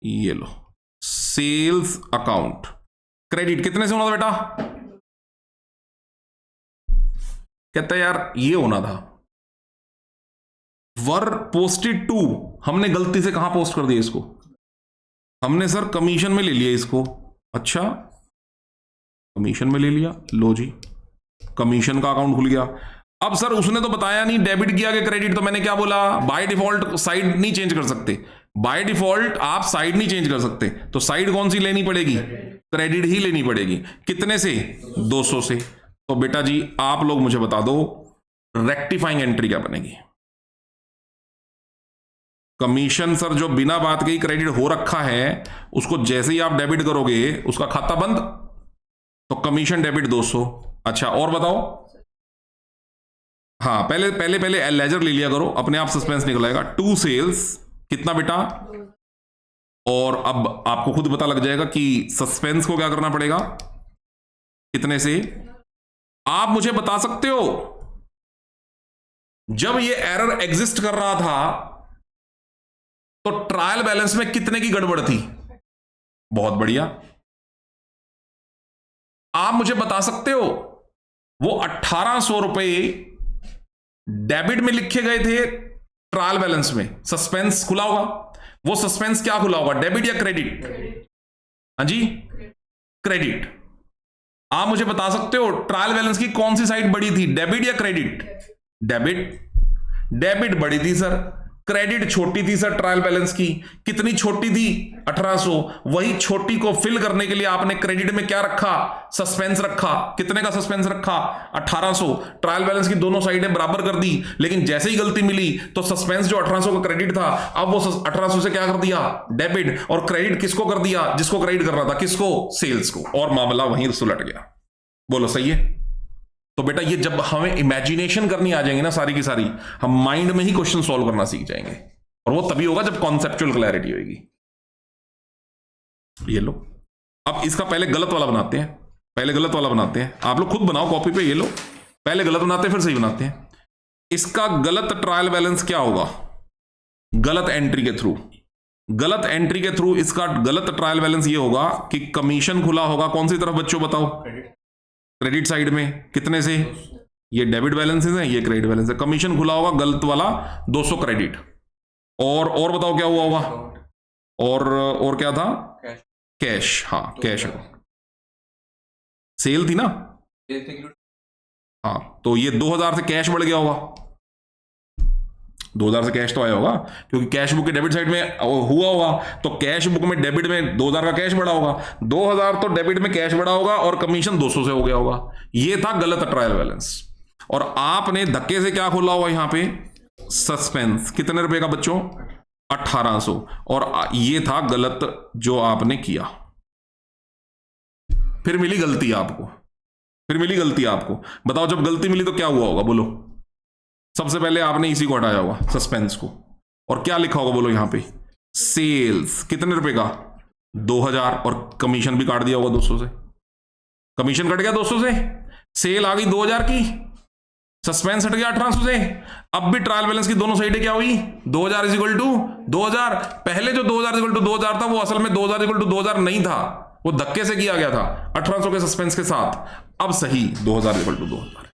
ये लो, सेल्स अकाउंट क्रेडिट कितने से होना था बेटा? कहता है यार ये होना था, वर पोस्टेड टू। हमने गलती से कहां पोस्ट कर दिया इसको? हमने सर कमीशन में ले लिया इसको। अच्छा, कमीशन में ले लिया, लो जी कमीशन का अकाउंट खुल गया। अब सर उसने तो बताया नहीं डेबिट किया कि क्रेडिट, तो मैंने क्या बोला, बाय डिफॉल्ट साइड नहीं चेंज कर सकते, बाय डिफॉल्ट आप साइड नहीं चेंज कर सकते, तो साइड कौन सी लेनी पड़ेगी, क्रेडिट ही लेनी पड़ेगी। कितने से, 200 से। तो बेटा जी आप लोग मुझे बता दो रेक्टिफाइंग एंट्री क्या बनेगी। कमीशन सर जो बिना बात के ही क्रेडिट हो रखा है उसको जैसे ही आप डेबिट करोगे उसका खाता बंद, तो कमीशन डेबिट 200। अच्छा और बताओ, हाँ पहले पहले पहले लेजर ले लिया करो, अपने आप सस्पेंस निकल आएगा। 2 सेल्स कितना बेटा, और अब आपको खुद पता लग जाएगा कि सस्पेंस को क्या करना पड़ेगा, कितने से। आप मुझे बता सकते हो जब ये एरर एग्जिस्ट कर रहा था तो ट्रायल बैलेंस में कितने की गड़बड़ थी, बहुत बढ़िया। आप मुझे बता सकते हो वो 1800 रुपए डेबिट में लिखे गए थे ट्रायल बैलेंस में, सस्पेंस खुला होगा, वो सस्पेंस क्या खुला होगा, डेबिट या क्रेडिट, हाँ जी क्रेडिट। आप मुझे बता सकते हो ट्रायल बैलेंस की कौन सी साइड बड़ी थी, डेबिट या क्रेडिट, डेबिट, डेबिट बड़ी थी सर, क्रेडिट छोटी थी सर ट्रायल बैलेंस की। कितनी छोटी थी, 1800। वही छोटी को फिल करने के लिए आपने क्रेडिट में क्या रखा, सस्पेंस रखा। कितने का सस्पेंस रखा, 1800। ट्रायल बैलेंस की दोनों साइडें बराबर कर दी, लेकिन जैसे ही गलती मिली तो सस्पेंस जो 1800 का क्रेडिट था अब वो 1800 से क्या कर दिया, डेबिट, और क्रेडिट किसको कर दिया, जिसको क्रेडिट कर रहा था, किसको, सेल्स को, और मामला वहीं सुलट गया। बोलो सही है। तो बेटा ये जब हमें इमेजिनेशन करनी आ जाएंगी ना सारी की सारी, हम माइंड में ही क्वेश्चन सॉल्व करना सीख जाएंगे, और वो तभी होगा जब कॉन्सेप्चुअल क्लैरिटी होगी। ये लो, अब इसका पहले गलत वाला बनाते हैं, पहले गलत वाला बनाते हैं, आप लोग खुद बनाओ कॉपी पे। ये लो पहले गलत बनाते हैं फिर सही बनाते हैं। इसका गलत ट्रायल बैलेंस क्या होगा, गलत एंट्री के थ्रू, गलत एंट्री के थ्रू इसका गलत ट्रायल बैलेंस ये होगा कि कमीशन खुला होगा कौन सी तरफ बच्चों बताओ, क्रेडिट साइड में। कितने से, ये डेबिट बैलेंस है, ये क्रेडिट बैलेंस है। कमीशन खुला होगा गलत वाला 200 क्रेडिट, और बताओ क्या हुआ होगा, और क्या था, कैश, हाँ कैश, सेल थी ना, हाँ तो ये 2000 से कैश बढ़ गया होगा, 2000 से कैश तो आया होगा क्योंकि कैश बुक के डेबिट साइड में हुआ होगा, तो कैश बुक में डेबिट में 2000 का कैश बढ़ा होगा, 2000 तो डेबिट में कैश बढ़ा होगा और कमीशन 200 से हो गया होगा। ये था गलत ट्रायल बैलेंस, और आपने धक्के से क्या खोला होगा यहां पे, सस्पेंस। कितने रुपए का बच्चों, 1800, और ये था गलत जो आपने किया। फिर मिली गलती आपको, फिर मिली गलती आपको। बताओ जब गलती मिली तो क्या हुआ होगा, बोलो। सबसे पहले आपने इसी को हटाया होगा, सस्पेंस को, और क्या लिखा होगा बोलो यहां पे, सेल्स। कितने रुपए का, 2000, और कमीशन भी काट दिया होगा 200 से, कमीशन कट गया 200 से, सेल आ गई 2000 की, सस्पेंस हट गया 1800 से। अब भी ट्रायल बैलेंस की दोनों साइडें क्या हुई, 2000 इज इक्वल टू 2000। पहले जो 2000 इज इक्वल टू 2000 था वो असल में 2000 इक्वल टू 2000 नहीं था, वो धक्के से किया गया था 1800 के सस्पेंस के साथ। अब सही 2000 इक्वल टू 2000।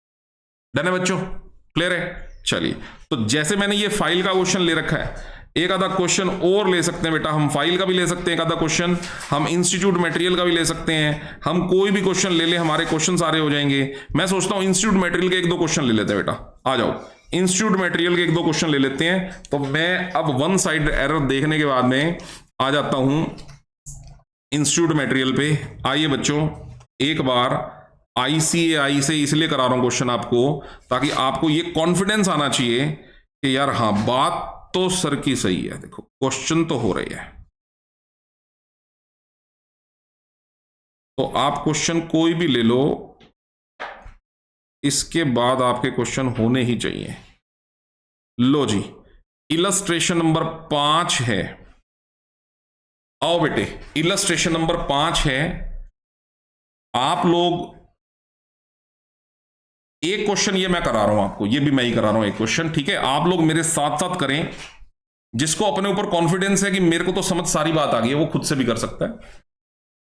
डन है बच्चों, क्लियर है। चलिए, तो जैसे मैंने ये फाइल का क्वेश्चन ले रखा है, एक आधा क्वेश्चन और ले सकते हैं बेटा, हम फाइल का भी ले सकते हैं एक आधा क्वेश्चन, हम इंस्टीट्यूट मटेरियल का भी ले सकते हैं, हम कोई भी क्वेश्चन ले ले, हमारे क्वेश्चन सारे हो जाएंगे। मैं सोचता हूं इंस्टीट्यूट मटेरियल के 1-2 क्वेश्चन ले लेते हैं बेटा, आ जाओ इंस्टीट्यूट मटेरियल के 1-2 क्वेश्चन ले लेते हैं। तो मैं अब वन साइड एरर देखने के बाद में आ जाता हूं इंस्टीट्यूट मटेरियल पे। आइए बच्चों, एक बार ICAI से इसलिए करा रहा हूं क्वेश्चन आपको, ताकि आपको ये कॉन्फिडेंस आना चाहिए कि यार हाँ बात तो सर की सही है, देखो क्वेश्चन तो हो रही है। तो आप क्वेश्चन कोई भी ले लो, इसके बाद आपके क्वेश्चन होने ही चाहिए। लो जी, इलस्ट्रेशन नंबर 5 है, आओ बेटे इलस्ट्रेशन नंबर 5 है। आप लोग एक क्वेश्चन ये मैं करा रहा हूं आपको, ये भी मैं ही करा रहा हूं एक क्वेश्चन, ठीक है। आप लोग मेरे साथ साथ करें, जिसको अपने ऊपर कॉन्फिडेंस है कि मेरे को तो समझ सारी बात आ गई है, वो खुद से भी कर सकता है।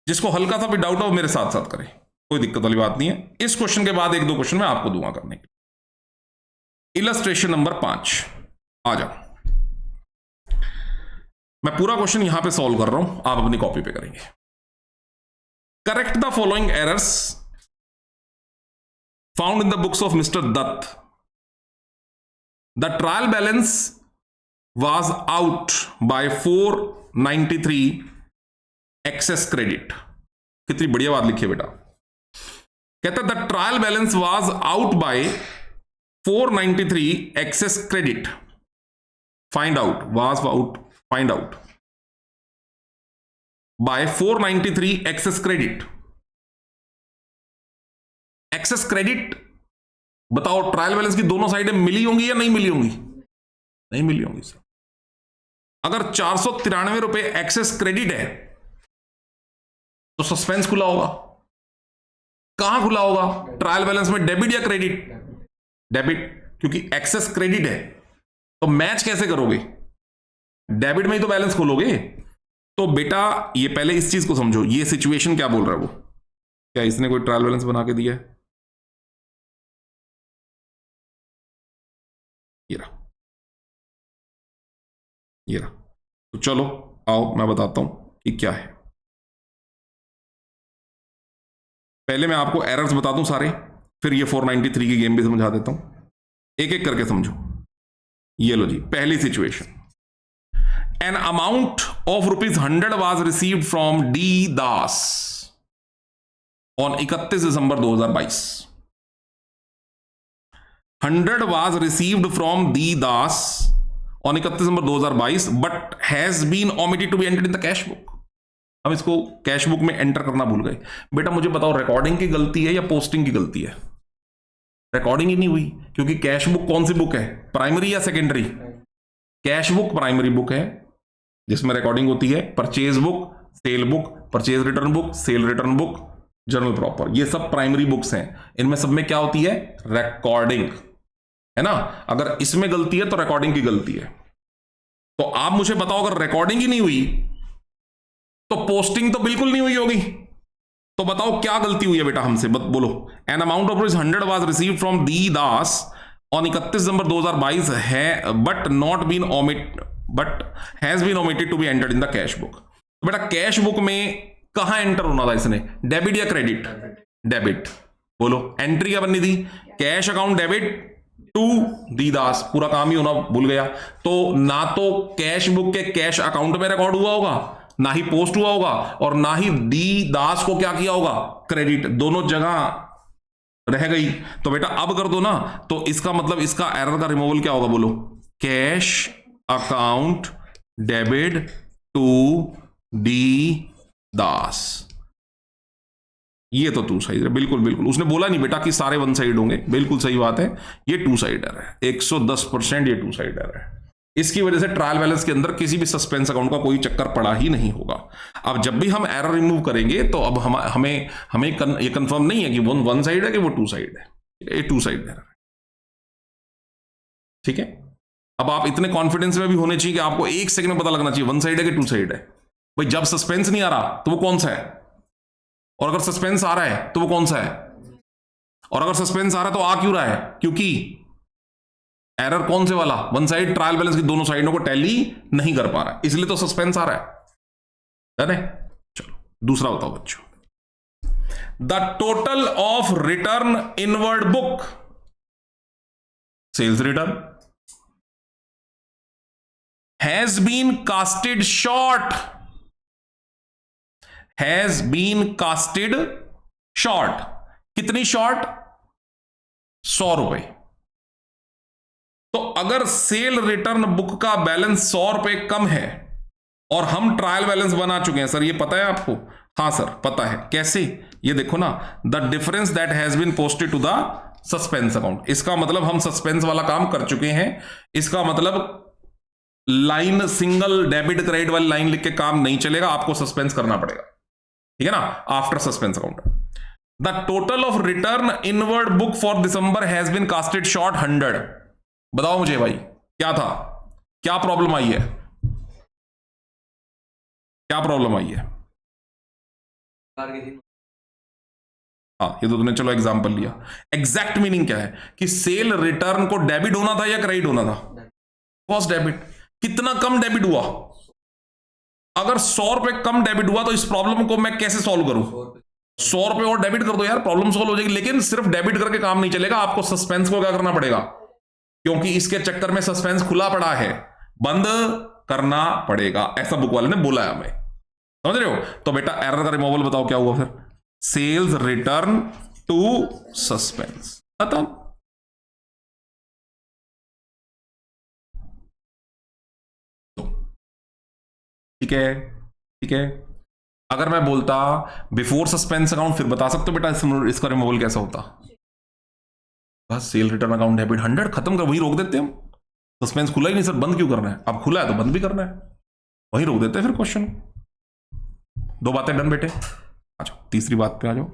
जिसको हल्का सा भी डाउट हो मेरे साथ साथ करें, कोई दिक्कत वाली बात नहीं है। इस क्वेश्चन के बाद 1-2 क्वेश्चन मैं आपको दूंगा करने के। इलस्ट्रेशन नंबर 5, आ जाओ। मैं पूरा क्वेश्चन यहां पे सॉल्व कर रहा हूं, आप अपनी कॉपी पे करेंगे। Correct the following errors found in the books of mister Dutt, the trial balance was out by 493 excess credit। कितनी बढ़िया बात लिखी है बेटा। कहता the trial balance was out by 493 excess credit। find out was out, find out by 493 excess credit। excess credit बताओ, trial balance की दोनों साइडें मिली होंगी या नहीं मिली होंगी? नहीं मिली होंगी सर। अगर 493 रुपए एक्सेस क्रेडिट है तो सस्पेंस खुला होगा। कहां खुला होगा? ट्रायल बैलेंस में डेबिट या क्रेडिट? डेबिट, क्योंकि एक्सेस क्रेडिट है। तो मैच कैसे करोगे? डेबिट में ही तो बैलेंस खोलोगे। तो बेटा ये पहले इस चीज को समझो, ये सिचुएशन क्या बोल रहा है वो। क्या इसने कोई ट्रायल बैलेंस बना के दिया है? ये रहा। तो चलो आओ मैं बताता हूं कि क्या है। पहले मैं आपको एरर्स बता दूं सारे, फिर ये 493 की गेम भी समझा देता हूं। एक एक करके समझो। ये लो जी, पहली situation, an amount of ₹100 was received from D Das on 31 December 2022। 100 was received from D Das on 31 December 2022 but has been omitted to be entered in the cash book. हम इसको कैश बुक में एंटर करना भूल गए। बेटा मुझे बताओ, रिकॉर्डिंग की गलती है या पोस्टिंग की गलती है? रिकॉर्डिंग ही नहीं हुई, क्योंकि कैश बुक कौन सी बुक है, प्राइमरी या secondary? Cash book primary book है जिसमें रिकॉर्डिंग होती है। Purchase book, cell book, purchase return book, sale return book, journal proper, ये सब प्राइमरी बुक्स हैं। इनमें सब में क्या होती है? रिकॉर्डिंग, है ना। अगर इसमें गलती है तो रिकॉर्डिंग की गलती है। तो आप मुझे बताओ, अगर रिकॉर्डिंग ही नहीं हुई तो पोस्टिंग तो बिल्कुल नहीं हुई होगी। तो बताओ क्या गलती हुई है बेटा हमसे, बोलो। An amount of ₹100 was received from D Das on 31 December 2022 है but not been omit but has been omitted to be entered in the cash book. तो बेटा कैश बुक में कहां एंटर होना था इसने, डेबिट या क्रेडिट? डेबिट। बोलो एंट्री क्या बननी थी? Cash account debit to the Das, पूरा काम ही होना भूल गया। तो ना तो कैश बुक के कैश अकाउंट में रिकॉर्ड हुआ होगा, ना ही पोस्ट हुआ होगा, और ना ही दी दास को क्या किया होगा, क्रेडिट। दोनों जगह रह गई। तो बेटा अब कर दो ना, तो इसका मतलब इसका एरर का रिमूवल क्या होगा, बोलो। Cash account debit to the Das. ये तो टू साइड है, बिल्कुल बिल्कुल। उसने बोला नहीं बेटा कि सारे वन साइड होंगे, बिल्कुल सही बात है। ये टू साइडर है, 110% ये टू साइडर है। इसकी वजह से ट्रायल बैलेंस के अंदर किसी भी सस्पेंस अकाउंट का कोई चक्कर पड़ा ही नहीं होगा। अब जब भी हम एरर रिमूव करेंगे तो अब हमें ये कंफर्म नहीं है कि वो वन साइड है कि वो टू साइड है। ये टू साइड एरर है, ठीक है। अब आप इतने कॉन्फिडेंस में भी होने चाहिए कि आपको एक सेकंड में पता लगना चाहिए वन साइड है कि टू साइड है। भाई जब सस्पेंस नहीं आ रहा तो वो कौन सा है, और अगर सस्पेंस आ रहा है तो वो कौन सा है, और अगर सस्पेंस आ रहा है तो आ क्यों रहा है? क्योंकि एरर कौन से वाला, वन साइड ट्रायल बैलेंस की दोनों साइडों को टैली नहीं कर पा रहा है, इसलिए तो सस्पेंस आ रहा है। चलो दूसरा बताओ बच्चों। The total of return inward book, sales return, has been casted short, has been casted short. कितनी शॉर्ट? 100 रुपए। तो अगर सेल रिटर्न बुक का बैलेंस 100 रुपए कम है और हम ट्रायल बैलेंस बना चुके हैं, सर ये पता है आपको? हाँ सर पता है। कैसे? ये देखो ना, the difference that has been posted to the suspense account. इसका मतलब हम सस्पेंस वाला काम कर चुके हैं। इसका मतलब लाइन सिंगल डेबिट क्रेडिट वाली लाइन लिख के काम नहीं चलेगा, आपको सस्पेंस करना पड़ेगा, ठीक है ना, after suspense account. The total of return inward book for December has been casted short 100। बताओ मुझे भाई क्या था, क्या प्रॉब्लम आई है, क्या प्रॉब्लम आई है? हाँ ये तो तुमने चलो एग्जांपल लिया। एग्जैक्ट मीनिंग क्या है कि सेल रिटर्न को डेबिट होना था या क्रेडिट होना था? First debit. कितना कम डेबिट हुआ? अगर 100 रुपए कम डेबिट हुआ तो इस प्रॉब्लम को मैं कैसे सॉल्व करूं? 100 रुपए और डेबिट कर दो यार, प्रॉब्लम सॉल्व हो जाएगी। लेकिन सिर्फ डेबिट करके काम नहीं चलेगा, आपको सस्पेंस को क्या करना पड़ेगा, क्योंकि इसके चक्कर में सस्पेंस खुला पड़ा है, बंद करना पड़ेगा, ऐसा बुक वाले ने बोला है हमें, समझ रहे हो। तो बेटा एरर का रिमूवल बताओ क्या हुआ फिर, सेल्स रिटर्न टू सस्पेंस, खत्म। ठीक है, ठीक है। अगर मैं बोलता बिफोर सस्पेंस अकाउंट, फिर बता सकते हो बेटा इसका रिमूवल कैसा होता। बस सेल रिटर्न अकाउंट डेबिट 100, खत्म कर, वही रोक देते हम। सस्पेंस खुला ही नहीं सर, बंद क्यों करना है, अब खुला है तो बंद भी करना है, वही रोक देते हैं फिर क्वेश्चन। दो बातें डन बेटे, आ जाओ तीसरी बात पे आ जाओ।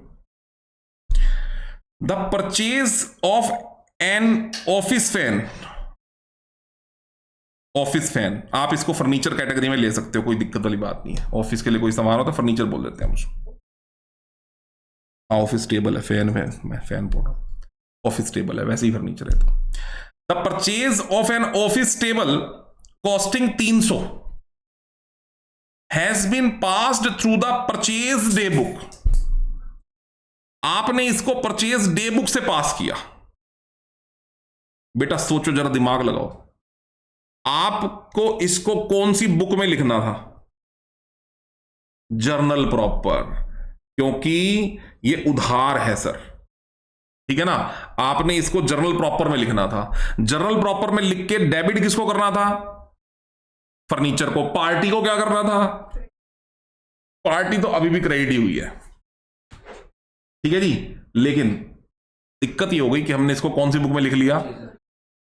The purchase of an office fan, office fan आप इसको फर्नीचर कैटेगरी में ले सकते हो, कोई दिक्कत वाली बात नहीं है। ऑफिस के लिए कोई सामान हो तो फर्नीचर बोल देते हैं हम उसको। ऑफिस टेबल है, फैन है, फैन बोल ऑफिस टेबल है, वैसे ही फर्नीचर है। तो the purchase of an office table costing 300 has been passed through the purchase day book. आपने इसको परचेज डे बुक से पास किया। बेटा सोचो जरा, दिमाग लगाओ, आपको इसको कौन सी बुक में लिखना था, जर्नल प्रॉपर, क्योंकि ये उधार है सर, ठीक है ना। आपने इसको जर्नल प्रॉपर में लिखना था। जर्नल प्रॉपर में लिख के डेबिट किसको करना था, फर्नीचर को। पार्टी को क्या करना था, पार्टी तो अभी भी क्रेडिट ही हुई है, ठीक है जी। लेकिन दिक्कत ये हो गई कि हमने इसको कौन सी बुक में लिख लिया,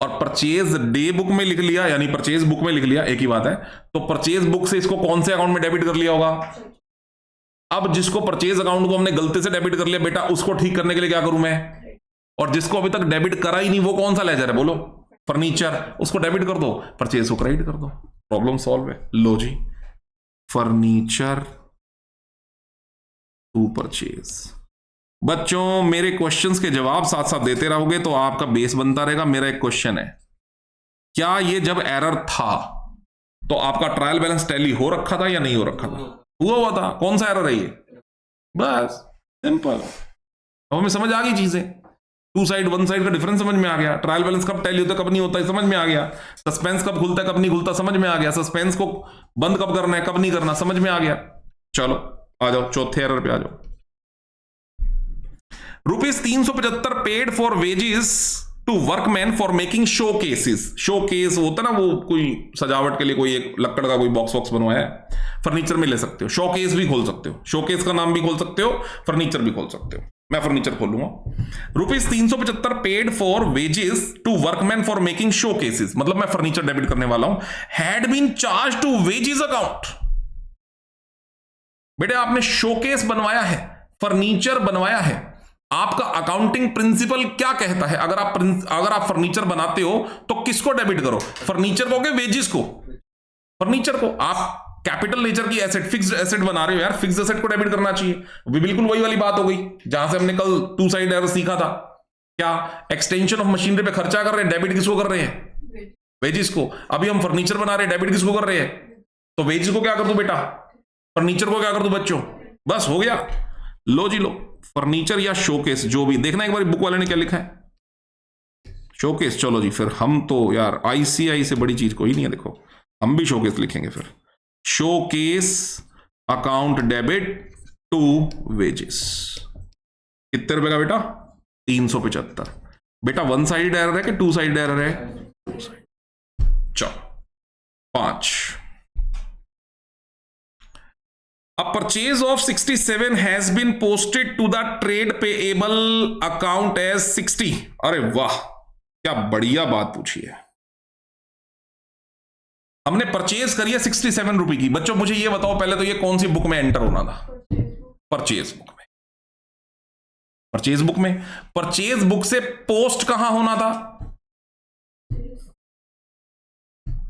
और परचेज डे बुक में लिख लिया, यानी परचेज बुक में लिख लिया, एक ही बात है। तो परचेज बुक से इसको कौन से अकाउंट में डेबिट कर लिया होगा। अब जिसको परचेज अकाउंट को हमने गलती से डेबिट कर लिया बेटा, उसको ठीक करने के लिए क्या करूं मैं, और जिसको अभी तक डेबिट करा ही नहीं वो कौन सा लेजर है बोलो, फर्नीचर, उसको डेबिट कर दो, परचेज को क्रेडिट कर दो, प्रॉब्लम सॉल्व है। लो जी, फर्नीचर टू परचेज। बच्चों मेरे क्वेश्चंस के जवाब साथ साथ देते रहोगे तो आपका बेस बनता रहेगा। मेरा एक क्वेश्चन है, क्या ये जब एरर था तो आपका ट्रायल बैलेंस टैली हो रखा था या नहीं हो रखा था, हुआ हुआ था, कौन सा एरर है ये, बस सिंपल। अब हमें समझ आ गई चीजें, टू साइड वन साइड का डिफरेंस समझ में आ गया, ट्रायल बैलेंस कब टैली होता है कब नहीं होता है समझ में आ गया, सस्पेंस कब खुलता है कब नहीं खुलता समझ में आ गया, सस्पेंस को बंद कब करना है कब नहीं करना समझ में आ गया। चलो आ जाओ चौथे एरर पे आ जाओ। ₹375 paid for wages to workman for making showcases. Showcase होता है ना, वो कोई सजावट के लिए कोई एक लकड़ का कोई बॉक्स वॉक्स बनवाया है, फर्नीचर में ले सकते हो, शो केस भी खोल सकते हो, शो केस का नाम भी खोल सकते हो, फर्नीचर भी खोल सकते हो। मैं फर्नीचर खोलूंगा। ₹375 paid for wages to workman for making showcases, मतलब मैं फर्नीचर डेबिट करने वाला हूं। Had been charge to wages account. बेटे आपने शोकेस बनवाया है, फर्नीचर बनवाया है, आपका अकाउंटिंग प्रिंसिपल क्या कहता है, अगर आप फर्नीचर बनाते हो तो किसको डेबिट करो, फर्नीचर को के वेजेस को, फर्नीचर को। आप कैपिटल नेचर की एसेट, फिक्स्ड एसेट बना रहे हो यार, फिक्स्ड एसेट को डेबिट करना चाहिए। बिल्कुल वही वाली बात हो गई जहां से हमने कल टू साइड एरर सीखा था। क्या एक्सटेंशन ऑफ मशीनरी पे खर्चा कर रहे हैं, डेबिट किसको कर रहे हैं, वेजेस को। अभी हम फर्नीचर बना रहे हैं, डेबिट किसको कर रहे हैं, तो वेजेस को क्या कर दो बेटा, फर्नीचर को क्या कर दो बच्चों, बस हो गया। लो जी लो, फर्नीचर या शोकेस जो भी, देखना एक बार बुक वाले ने क्या लिखा है, शोकेस। चलो जी फिर हम तो यार ICI से बड़ी चीज कोई नहीं है, देखो हम भी शोकेस लिखेंगे फिर, showcase account debit to wages. कितने रुपए का बेटा, 375। बेटा वन साइड एरर है कि टू साइड एरर है, टू साइड। चलो 5। A purchase of 67 has been posted to the trade payable account as 60। अरे वाह क्या बढ़िया बात पूछी है। हमने परचेज करी है 67 रुपए की। बच्चों मुझे ये बताओ पहले तो ये कौन सी बुक में एंटर होना था, परचेज बुक में। परचेज बुक में, परचेज बुक से पोस्ट कहां होना था,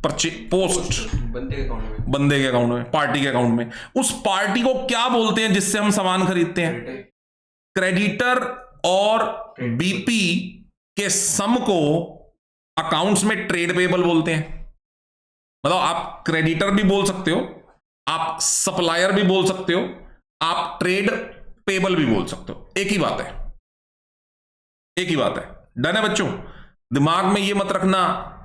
पोस्ट बंदे के अकाउंट में, पार्टी के अकाउंट में। उस पार्टी को क्या बोलते हैं जिससे हम सामान खरीदते हैं, क्रेडिटर और बीपी के सम को अकाउंट्स में ट्रेड पेबल बोलते हैं। मतलब आप क्रेडिटर भी बोल सकते हो, आप सप्लायर भी बोल सकते हो, आप ट्रेड पेबल भी बोल सकते हो, एक ही बात है, एक ही बात है। डन है बच्चों? दिमाग में ये मत रखना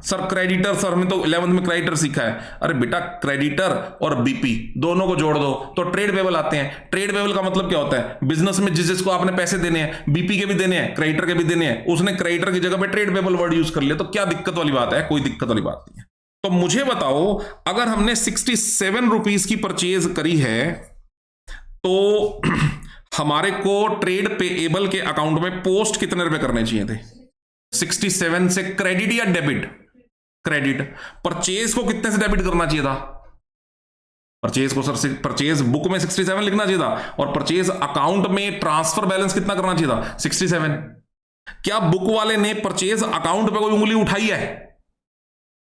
सर क्रेडिटर, सर हमने तो 11th में क्रेडिटर सीखा है। अरे बेटा क्रेडिटर और बीपी दोनों को जोड़ दो तो ट्रेड पेबल आते हैं। ट्रेड पेबल का मतलब क्या होता है? बिजनेस में जिसको आपने पैसे देने हैं, बीपी के भी देने हैं, क्रेडिटर के भी देने हैं, उसने क्रेडिटर की जगह पे ट्रेड पेबल वर्ड यूज कर लिया, तो क्या दिक्कत वाली बात है? कोई दिक्कत वाली बात नहीं है। तो मुझे बताओ, अगर हमने 67 रुपीज की परचेज करी है तो हमारे को ट्रेड पेएबल के अकाउंट में पोस्ट कितने रुपए करने चाहिए थे? 67 से क्रेडिट या डेबिट? क्रेडिट। परचेज को कितने से डेबिट करना चाहिए था? परचेज को सर परचेज बुक में 67 लिखना चाहिए था, और परचेज अकाउंट में ट्रांसफर बैलेंस कितना करना चाहिए था? 67। क्या बुक वाले ने परचेज अकाउंट पे कोई उंगली उठाई है?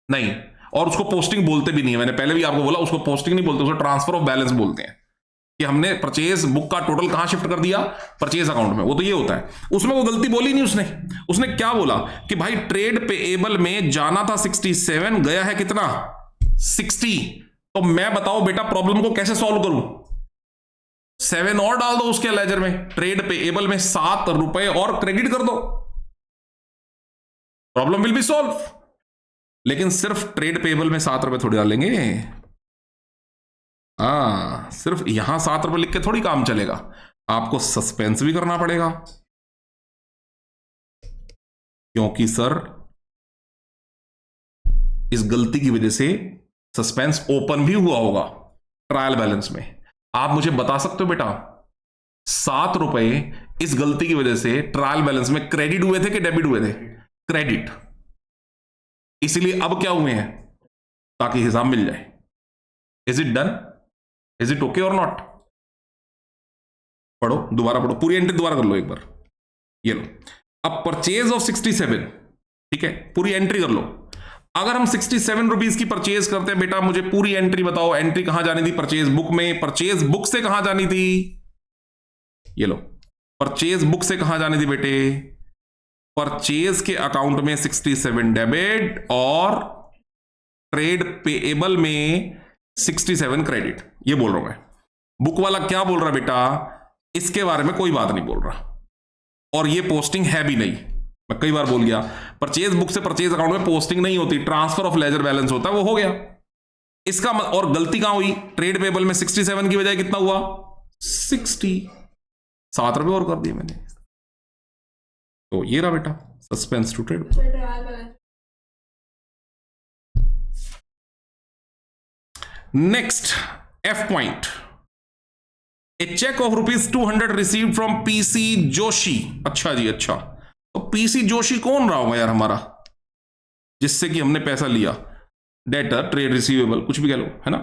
नहीं। और उसको पोस्टिंग बोलते भी नहीं है, मैंने पहले भी आपको बोला, उसको पोस्टिंग नहीं बोलते, उसको ट्रांसफर ऑफ बैलेंस बोलते हैं कि हमने परचेज बुक का टोटल कहां शिफ्ट कर दिया? परचेज अकाउंट में। वो तो ये होता है। उसमें वो गलती बोली नहीं उसने क्या बोला कि भाई ट्रेड पेएबल में जाना था 67, गया है कितना? 60। तो मैं बताओ बेटा प्रॉब्लम को कैसे सॉल्व करूं? 7 और डाल दो उसके लेजर में, ट्रेड पेएबल में 7 रुपए और क्रेडिट कर दो, प्रॉब्लम विल बी सॉल्व। लेकिन सिर्फ ट्रेड पेएबल में 7 रुपए थोड़ी डालेंगे, सिर्फ यहां 7 रुपए लिख के थोड़ी काम चलेगा, आपको सस्पेंस भी करना पड़ेगा। क्योंकि सर इस गलती की वजह से सस्पेंस ओपन भी हुआ होगा ट्रायल बैलेंस में। आप मुझे बता सकते हो बेटा 7 रुपए इस गलती की वजह से ट्रायल बैलेंस में क्रेडिट हुए थे कि डेबिट हुए थे? क्रेडिट। इसलिए अब क्या हुए हैं? ताकि हिसाब मिल जाए। Is it done? Is it okay और नॉट? पढ़ो, दोबारा पढ़ो, पूरी एंट्री दोबारा कर लो एक बार। ये लो, अब परचेज ऑफ 67, ठीक है, पूरी एंट्री कर लो। अगर हम 67 रुपीज की परचेज करते हैं बेटा, मुझे पूरी एंट्री बताओ, एंट्री कहां जानी थी? परचेज बुक में। परचेज बुक से कहां जानी थी? ये लो, परचेज बुक से कहां जानी थी बेटे? परचेज के अकाउंट में 67 डेबिट और ट्रेड पेएबल में 67 क्रेडिट। ये बोल रहा हूं मैं। बुक वाला क्या बोल रहा बेटा? इसके बारे में कोई बात नहीं बोल रहा, और ये पोस्टिंग है भी नहीं। मैं कई बार बोल गया, परचेज बुक से परचेज अकाउंट में पोस्टिंग नहीं होती, ट्रांसफर ऑफ लेजर बैलेंस होता है, वो हो गया इसका। और गलती कहां हुई? ट्रेड पेएबल में 67 की बजाय कितना हुआ? 60। 7 रुपए और कर दिए मैंने। तो ये रहा बेटा suspense to trade. Next F point, a cheque of ₹200 received from PC Joshi. अच्छा जी, अच्छा, तो पीसी जोशी कौन रहा होगा यार हमारा, जिससे कि हमने पैसा लिया? डेटर, ट्रेड रिसीवेबल, कुछ भी कह लो, है ना।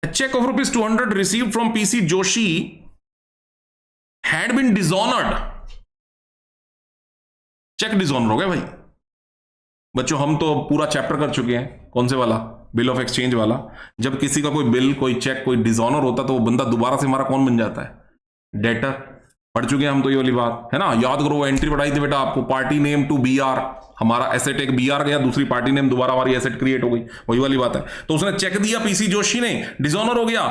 A cheque of ₹200 received from PC Joshi had been dishonoured. Cheque dishonour हो गया भाई। बच्चों हम तो पूरा चैप्टर कर चुके हैं, कौन से वाला? बिल ऑफ एक्सचेंज वाला। जब किसी का कोई बिल, कोई चेक, कोई डिसऑनर होता है तो वो बंदा दोबारा से हमारा कौन बन जाता है? डेटर। पढ़ चुके हैं हम तो ये वाली बात, है ना। याद करो, वो एंट्री पढ़ाई थी बेटा आपको, पार्टी नेम टू बीआर, हमारा एसेट एक बीआर गया, दूसरी पार्टी नेम, दोबारा हमारी एसेट क्रिएट हो गई, वही वाली बात है। तो उसने चेक दिया पीसी जोशी ने, डिसऑनर हो गया,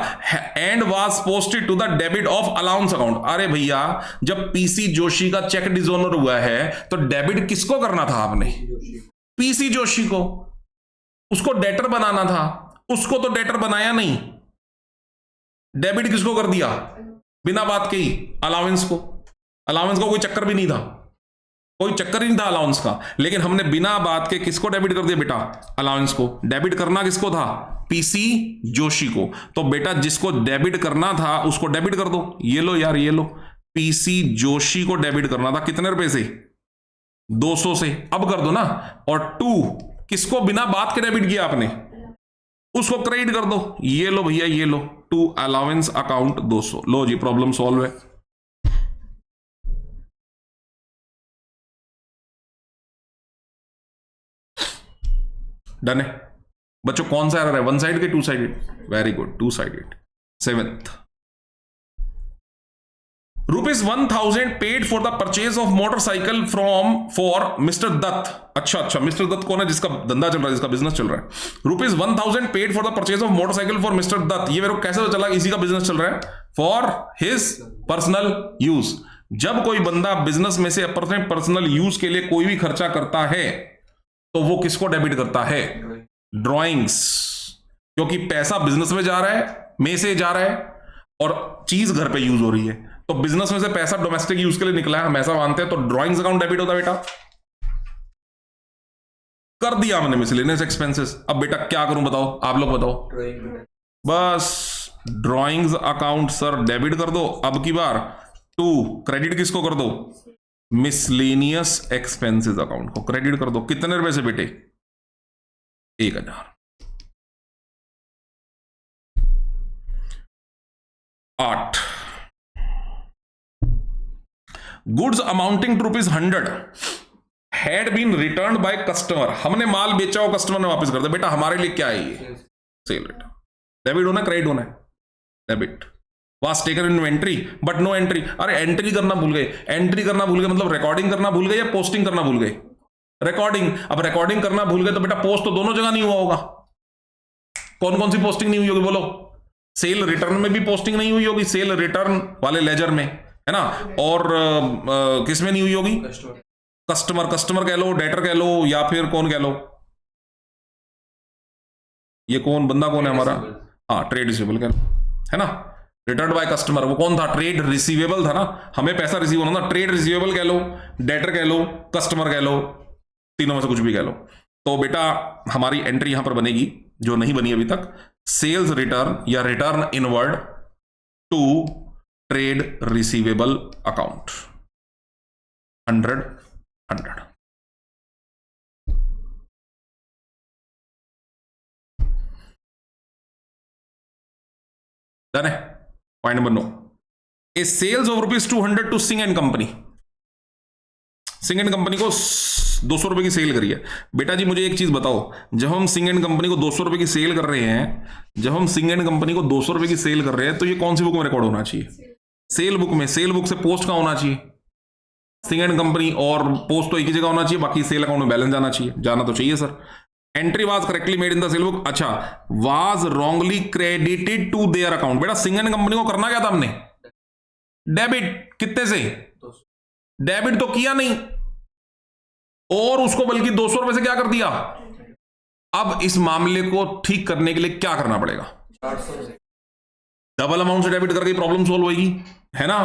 and was posted to the debit of allowance account. अरे भैया, जब पीसी जोशी का चेक डिसऑनर हुआ है तो डेबिट किसको करना था आपने? पीसी जोशी को। उसको डेटर बनाना था, उसको तो डेटर बनाया नहीं, डेबिट किसको कर दिया? बिना बात के ही अलाउंस को। अलाउंस का कोई चक्कर भी नहीं था, कोई चक्कर ही नहीं था अलाउंस का, लेकिन हमने बिना बात के किसको डेबिट कर दिया बेटा? अलाउंस को। डेबिट करना किसको था? पीसी जोशी को। तो बेटा जिसको डेबिट करना था उसको डेबिट कर दो। ये लो यार, ये लो, पीसी जोशी को डेबिट करना था कितने रुपए से? 200 से। अब कर दो ना। और 2 किसको बिना बात के डेबिट किया आपने? उसको क्रेडिट कर दो। ये लो भैया, ये लो, टू अलाउंस अकाउंट 200। लो जी, प्रॉब्लम सॉल्व है। डन है बच्चों। कौन सा एरर है? 1 साइड के 2 sided? Very good, 2 sided. 7th ₹1000 paid for the purchase of motorcycle from for mister Dutt. अच्छा, मिस्टर दत्त कौन है? जिसका धंधा चल रहा है, जिसका बिजनेस चल रहा है। ₹1000 paid for the purchase of motorcycle for mister Dutt. ये मेरे को कैसे पता चला? इसी का बिजनेस चल रहा है। For his personal use. जब कोई बंदा बिजनेस में से अपने पर्सनल यूज के लिए कोई भी खर्चा करता है तो वो किसको डेबिट करता है? ड्रॉइंग्स। क्योंकि पैसा बिजनेस में जा रहा है, में से जा रहा है, और चीज घर पे यूज हो रही है, तो बिजनेस में से पैसा डोमेस्टिक यूज के लिए निकला है, हम ऐसा मानते हैं, तो ड्रॉइंग्स अकाउंट डेबिट होता है बेटा। कर दिया हमने मिसलेनियस एक्सपेंसेस। अब बेटा क्या करूं बताओ, आप लोग बताओ। बस ड्रॉइंग्स अकाउंट सर डेबिट कर दो। अब की बार 2 क्रेडिट किसको कर दो? मिसलेनियस एक्सपेंसेस अकाउंट को क्रेडिट कर दो। कितने रुपए से बेटे? 1000। 8 goods amounting to ₹100 had been return by customer. हमने माल बेचा हो, कस्टमर ने वापस कर दिया। बेटा हमारे लिए क्या है ये? Sale return. डेबिट होना, क्रेडिट होना है? Debit. Was taken in inventory but no entry. अरे एंट्री करना भूल गए। एंट्री करना भूल गए मतलब रिकॉर्डिंग करना भूल गए या पोस्टिंग करना भूल गए? रिकॉर्डिंग। अब रिकॉर्डिंग करना भूल गए तो बेटा पोस्ट तो दोनों जगह नहीं हुआ होगा। कौन कौन सी पोस्टिंग नहीं हुई होगी बोलो? सेल रिटर्न में भी पोस्टिंग नहीं हुई होगी, सेल रिटर्न वाले लेजर में, है ना। और किस में नहीं हुई होगी? कस्टमर कह लो, डेटर कह लो, या फिर कौन कह लो? ये कौन बंदा कौन है हमारा? हाँ, ट्रेड रिसीवेबल कह लो, है ना। रिटर्न बाय कस्टमर वो कौन था? ट्रेड रिसीवेबल था ना। हमें पैसा रिसीव होना था। ट्रेड रिसीवेबल कह लो, डेटर कह लो, कस्टमर कह लो, तीनों में से कुछ भी कह लो। तो बेटा हमारी एंट्री यहां पर बनेगी, जो नहीं बनी अभी तक, सेल्स रिटर्न या return inward to trade receivable account. 100 done है। Point number 9, a sales of ₹200 to Singh and company. Singh and company को 200 रुपए की सेल करी है। बेटा जी मुझे एक चीज बताओ, जब हम सिंह एंड कंपनी को 200 रुपए की सेल कर रहे हैं, जब हम सिंह एंड कंपनी को 200 रुपए की सेल कर रहे हैं, तो ये कौन सी बुक में रिकॉर्ड होना चाहिए? सेल बुक में। सेल बुक से पोस्ट कहां होना चाहिए? Singh and company. और पोस्ट तो एक ही जगह होना चाहिए, बाकी सेल अकाउंट में बैलेंस जाना चाहिए। जाना तो चाहिए sir. Entry was correctly made in the sale book. अच्छा, was wrongly credited to their account. बेटा सिंह एंड कंपनी को करना क्या था हमने? डेबिट। कितने से? डेबिट तो किया नहीं, और उसको बल्कि 200 रुपए से क्या कर दिया? अब इस मामले को ठीक करने के लिए क्या करना पड़ेगा? डबल अमाउंट से डेबिट करके प्रॉब्लम सोल्व होगी, है ना।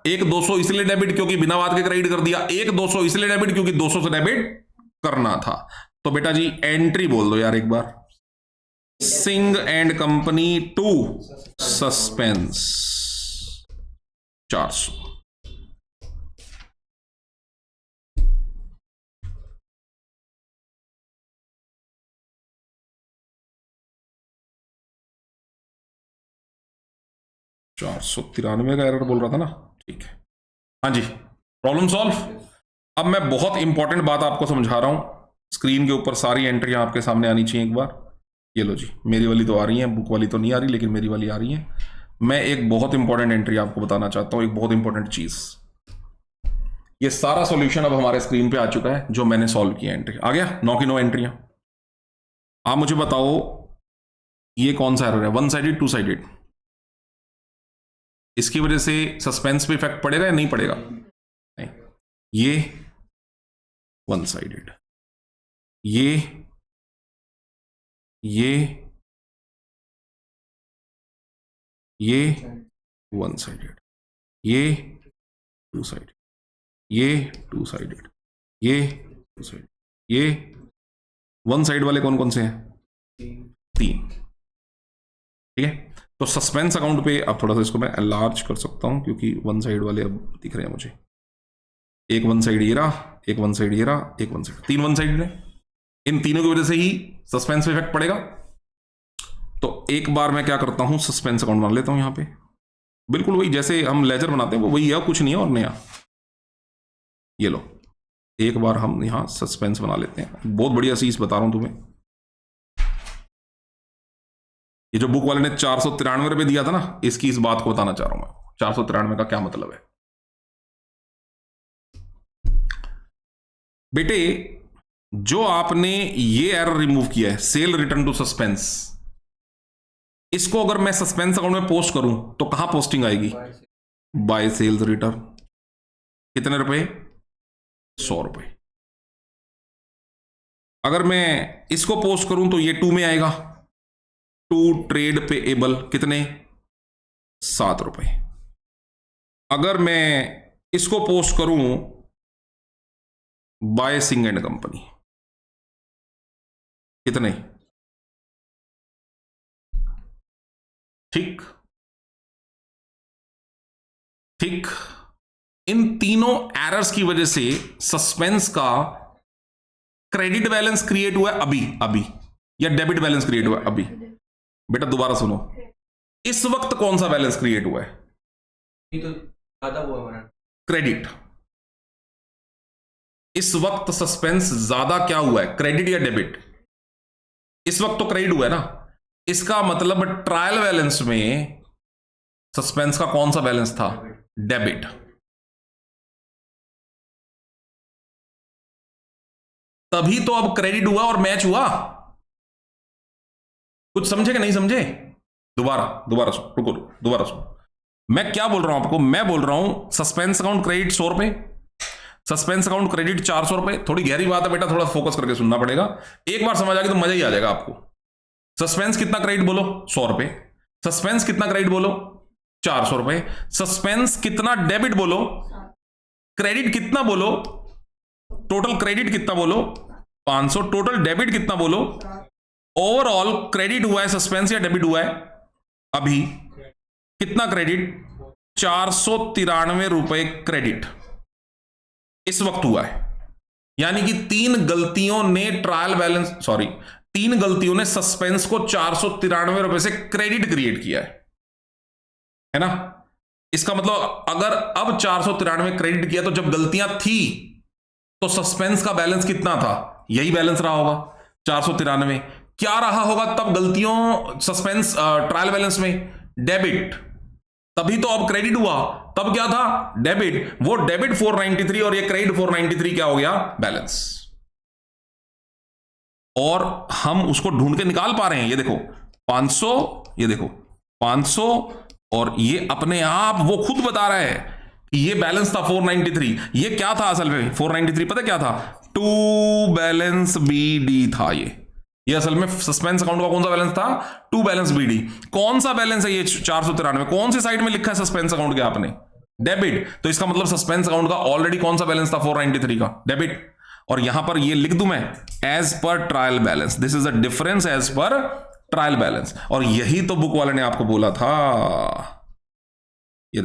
एक 200 इसलिए डेबिट क्योंकि बिना बात के क्रेडिट कर दिया, एक 200 इसलिए डेबिट क्योंकि 200 से डेबिट करना था। तो बेटा जी एंट्री बोल दो यार एक बार, Singh and company to suspense 400। $493 का एरर बोल रहा था ना, ठीक है। हाँ जी, प्रॉब्लम सॉल्व। अब मैं बहुत इंपॉर्टेंट बात आपको समझा रहा हूं, स्क्रीन के ऊपर सारी एंट्रियां आपके सामने आनी चाहिए एक बार। ये लो जी, मेरी वाली तो आ रही है, बुक वाली तो नहीं आ रही, लेकिन मेरी वाली आ रही है। मैं एक बहुत इंपॉर्टेंट एंट्री आपको बताना चाहता हूं, एक बहुत इंपॉर्टेंट चीज। ये सारा सॉल्यूशन अब हमारे स्क्रीन पे आ चुका है, जो मैंने सॉल्व किया। एंट्री आ गया, 9 की 9 एंट्रियां। आप मुझे बताओ ये कौन सा एरर है? 1 साइडेड, 2 साइडेड? इसकी वजह से सस्पेंस पे इफेक्ट पड़ेगा या नहीं पड़ेगा? नहीं। ये 1 साइडेड, ये 1 साइडेड, ये 2 साइडेड, ये 2 साइडेड, ये 2 साइडेड, ये 1 साइड वाले कौन कौन से हैं? 3। ठीक है। तो सस्पेंस अकाउंट पे अब थोड़ा सा इसको मैं एनलार्ज कर सकता हूं, क्योंकि 1 साइड वाले अब दिख रहे हैं मुझे। एक 1 साइड ये रहा, एक 1 साइड ये रहा, एक 1 साइड, 3 1 साइड है। इन तीनों की वजह से ही सस्पेंस पे इफेक्ट पड़ेगा। तो एक बार मैं क्या करता हूं, सस्पेंस अकाउंट बना लेता हूं यहां पे। बिल्कुल वही जैसे हम लेजर बनाते हैं, वो वही है, कुछ नहीं है और नया। ये लो, एक बार हम यहां सस्पेंस बना लेते हैं। बहुत बढ़िया चीज बता रहा हूं तुम्हें। ये जो बुक वाले ने 493 रुपए दिया था ना, इसकी इस बात को बताना चाह रहा हूं मैं। 493 का क्या मतलब है? बेटे जो आपने ये एरर रिमूव किया है, सेल रिटर्न टू सस्पेंस, इसको अगर मैं सस्पेंस अकाउंट में पोस्ट करूं तो कहां पोस्टिंग आएगी? By sales return. कितने रुपए? 100 रुपए। अगर मैं इसको पोस्ट करूं तो ये 2 में आएगा, टू ट्रेड पेएबल, कितने? 7 रुपए। अगर मैं इसको पोस्ट करूं बाय सिंह एंड कंपनी, कितने? ठीक ठीक। इन तीनों एरर्स की वजह से सस्पेंस का क्रेडिट बैलेंस क्रिएट हुआ है अभी अभी, या डेबिट बैलेंस क्रिएट हुआ है अभी। बेटा दोबारा सुनो, इस वक्त कौन सा बैलेंस क्रिएट हुआ है? ये तो ज्यादा हुआ हमारा क्रेडिट। इस वक्त सस्पेंस ज्यादा क्या हुआ है, क्रेडिट या डेबिट? इस वक्त तो क्रेडिट हुआ है ना। इसका मतलब ट्रायल बैलेंस में सस्पेंस का कौन सा बैलेंस था? डेबिट। तभी तो अब क्रेडिट हुआ और मैच हुआ। कुछ समझे कि नहीं समझे? दोबारा सुनो, रुको दोबारा सुनो। मैं क्या बोल रहा हूं आपको? मैं बोल रहा हूं सस्पेंस अकाउंट क्रेडिट 100 रुपए, सस्पेंस अकाउंट क्रेडिट 400 रुपए। थोड़ी गहरी बात है बेटा, थोड़ा फोकस करके सुनना पड़ेगा। एक बार समझ आ गई तो मजा ही आ जाएगा आपको। सस्पेंस कितना क्रेडिट बोलो? 100 रुपए। सस्पेंस कितना क्रेडिट बोलो? 400 रुपए। सस्पेंस कितना डेबिट बोलो? क्रेडिट कितना बोलो? टोटल क्रेडिट कितना बोलो? 500। टोटल डेबिट कितना बोलो? ओवरऑल क्रेडिट हुआ है सस्पेंस या डेबिट हुआ है? अभी कितना क्रेडिट? 493 रुपए क्रेडिट इस वक्त हुआ है। यानी कि तीन गलतियों ने सस्पेंस को 493 रुपए से क्रेडिट क्रिएट किया है ना। इसका मतलब अगर अब 493 क्रेडिट किया तो जब गलतियां थी तो सस्पेंस का बैलेंस कितना था? यही बैलेंस रहा होगा 493। क्या रहा होगा तब गलतियों सस्पेंस ट्रायल बैलेंस में? डेबिट। तभी तो अब क्रेडिट हुआ। तब क्या था? डेबिट। वो डेबिट 493 और ये क्रेडिट 493 क्या हो गया? बैलेंस। और हम उसको ढूंढ के निकाल पा रहे हैं। ये देखो 500, ये देखो 500, और ये अपने आप वो खुद बता रहा है कि ये बैलेंस था 493। ये क्या था असल में? 493 पता क्या था? टू बैलेंस बीडी था। ये असल में सस्पेंस अकाउंट का कौन सा बैलेंस था? To balance BD. कौन सा बैलेंस है ये 493? कौन सी साइड में लिखा है सस्पेंस अकाउंट के आपने? डेबिट। तो इसका मतलब सस्पेंस अकाउंट का ऑलरेडी कौन सा बैलेंस था? 493 का डेबिट। और यहां पर ये लिख दूं मैं as per trial balance, this is the difference as per trial balance. और यही तो बुक वाले ने आपको बोला था। ये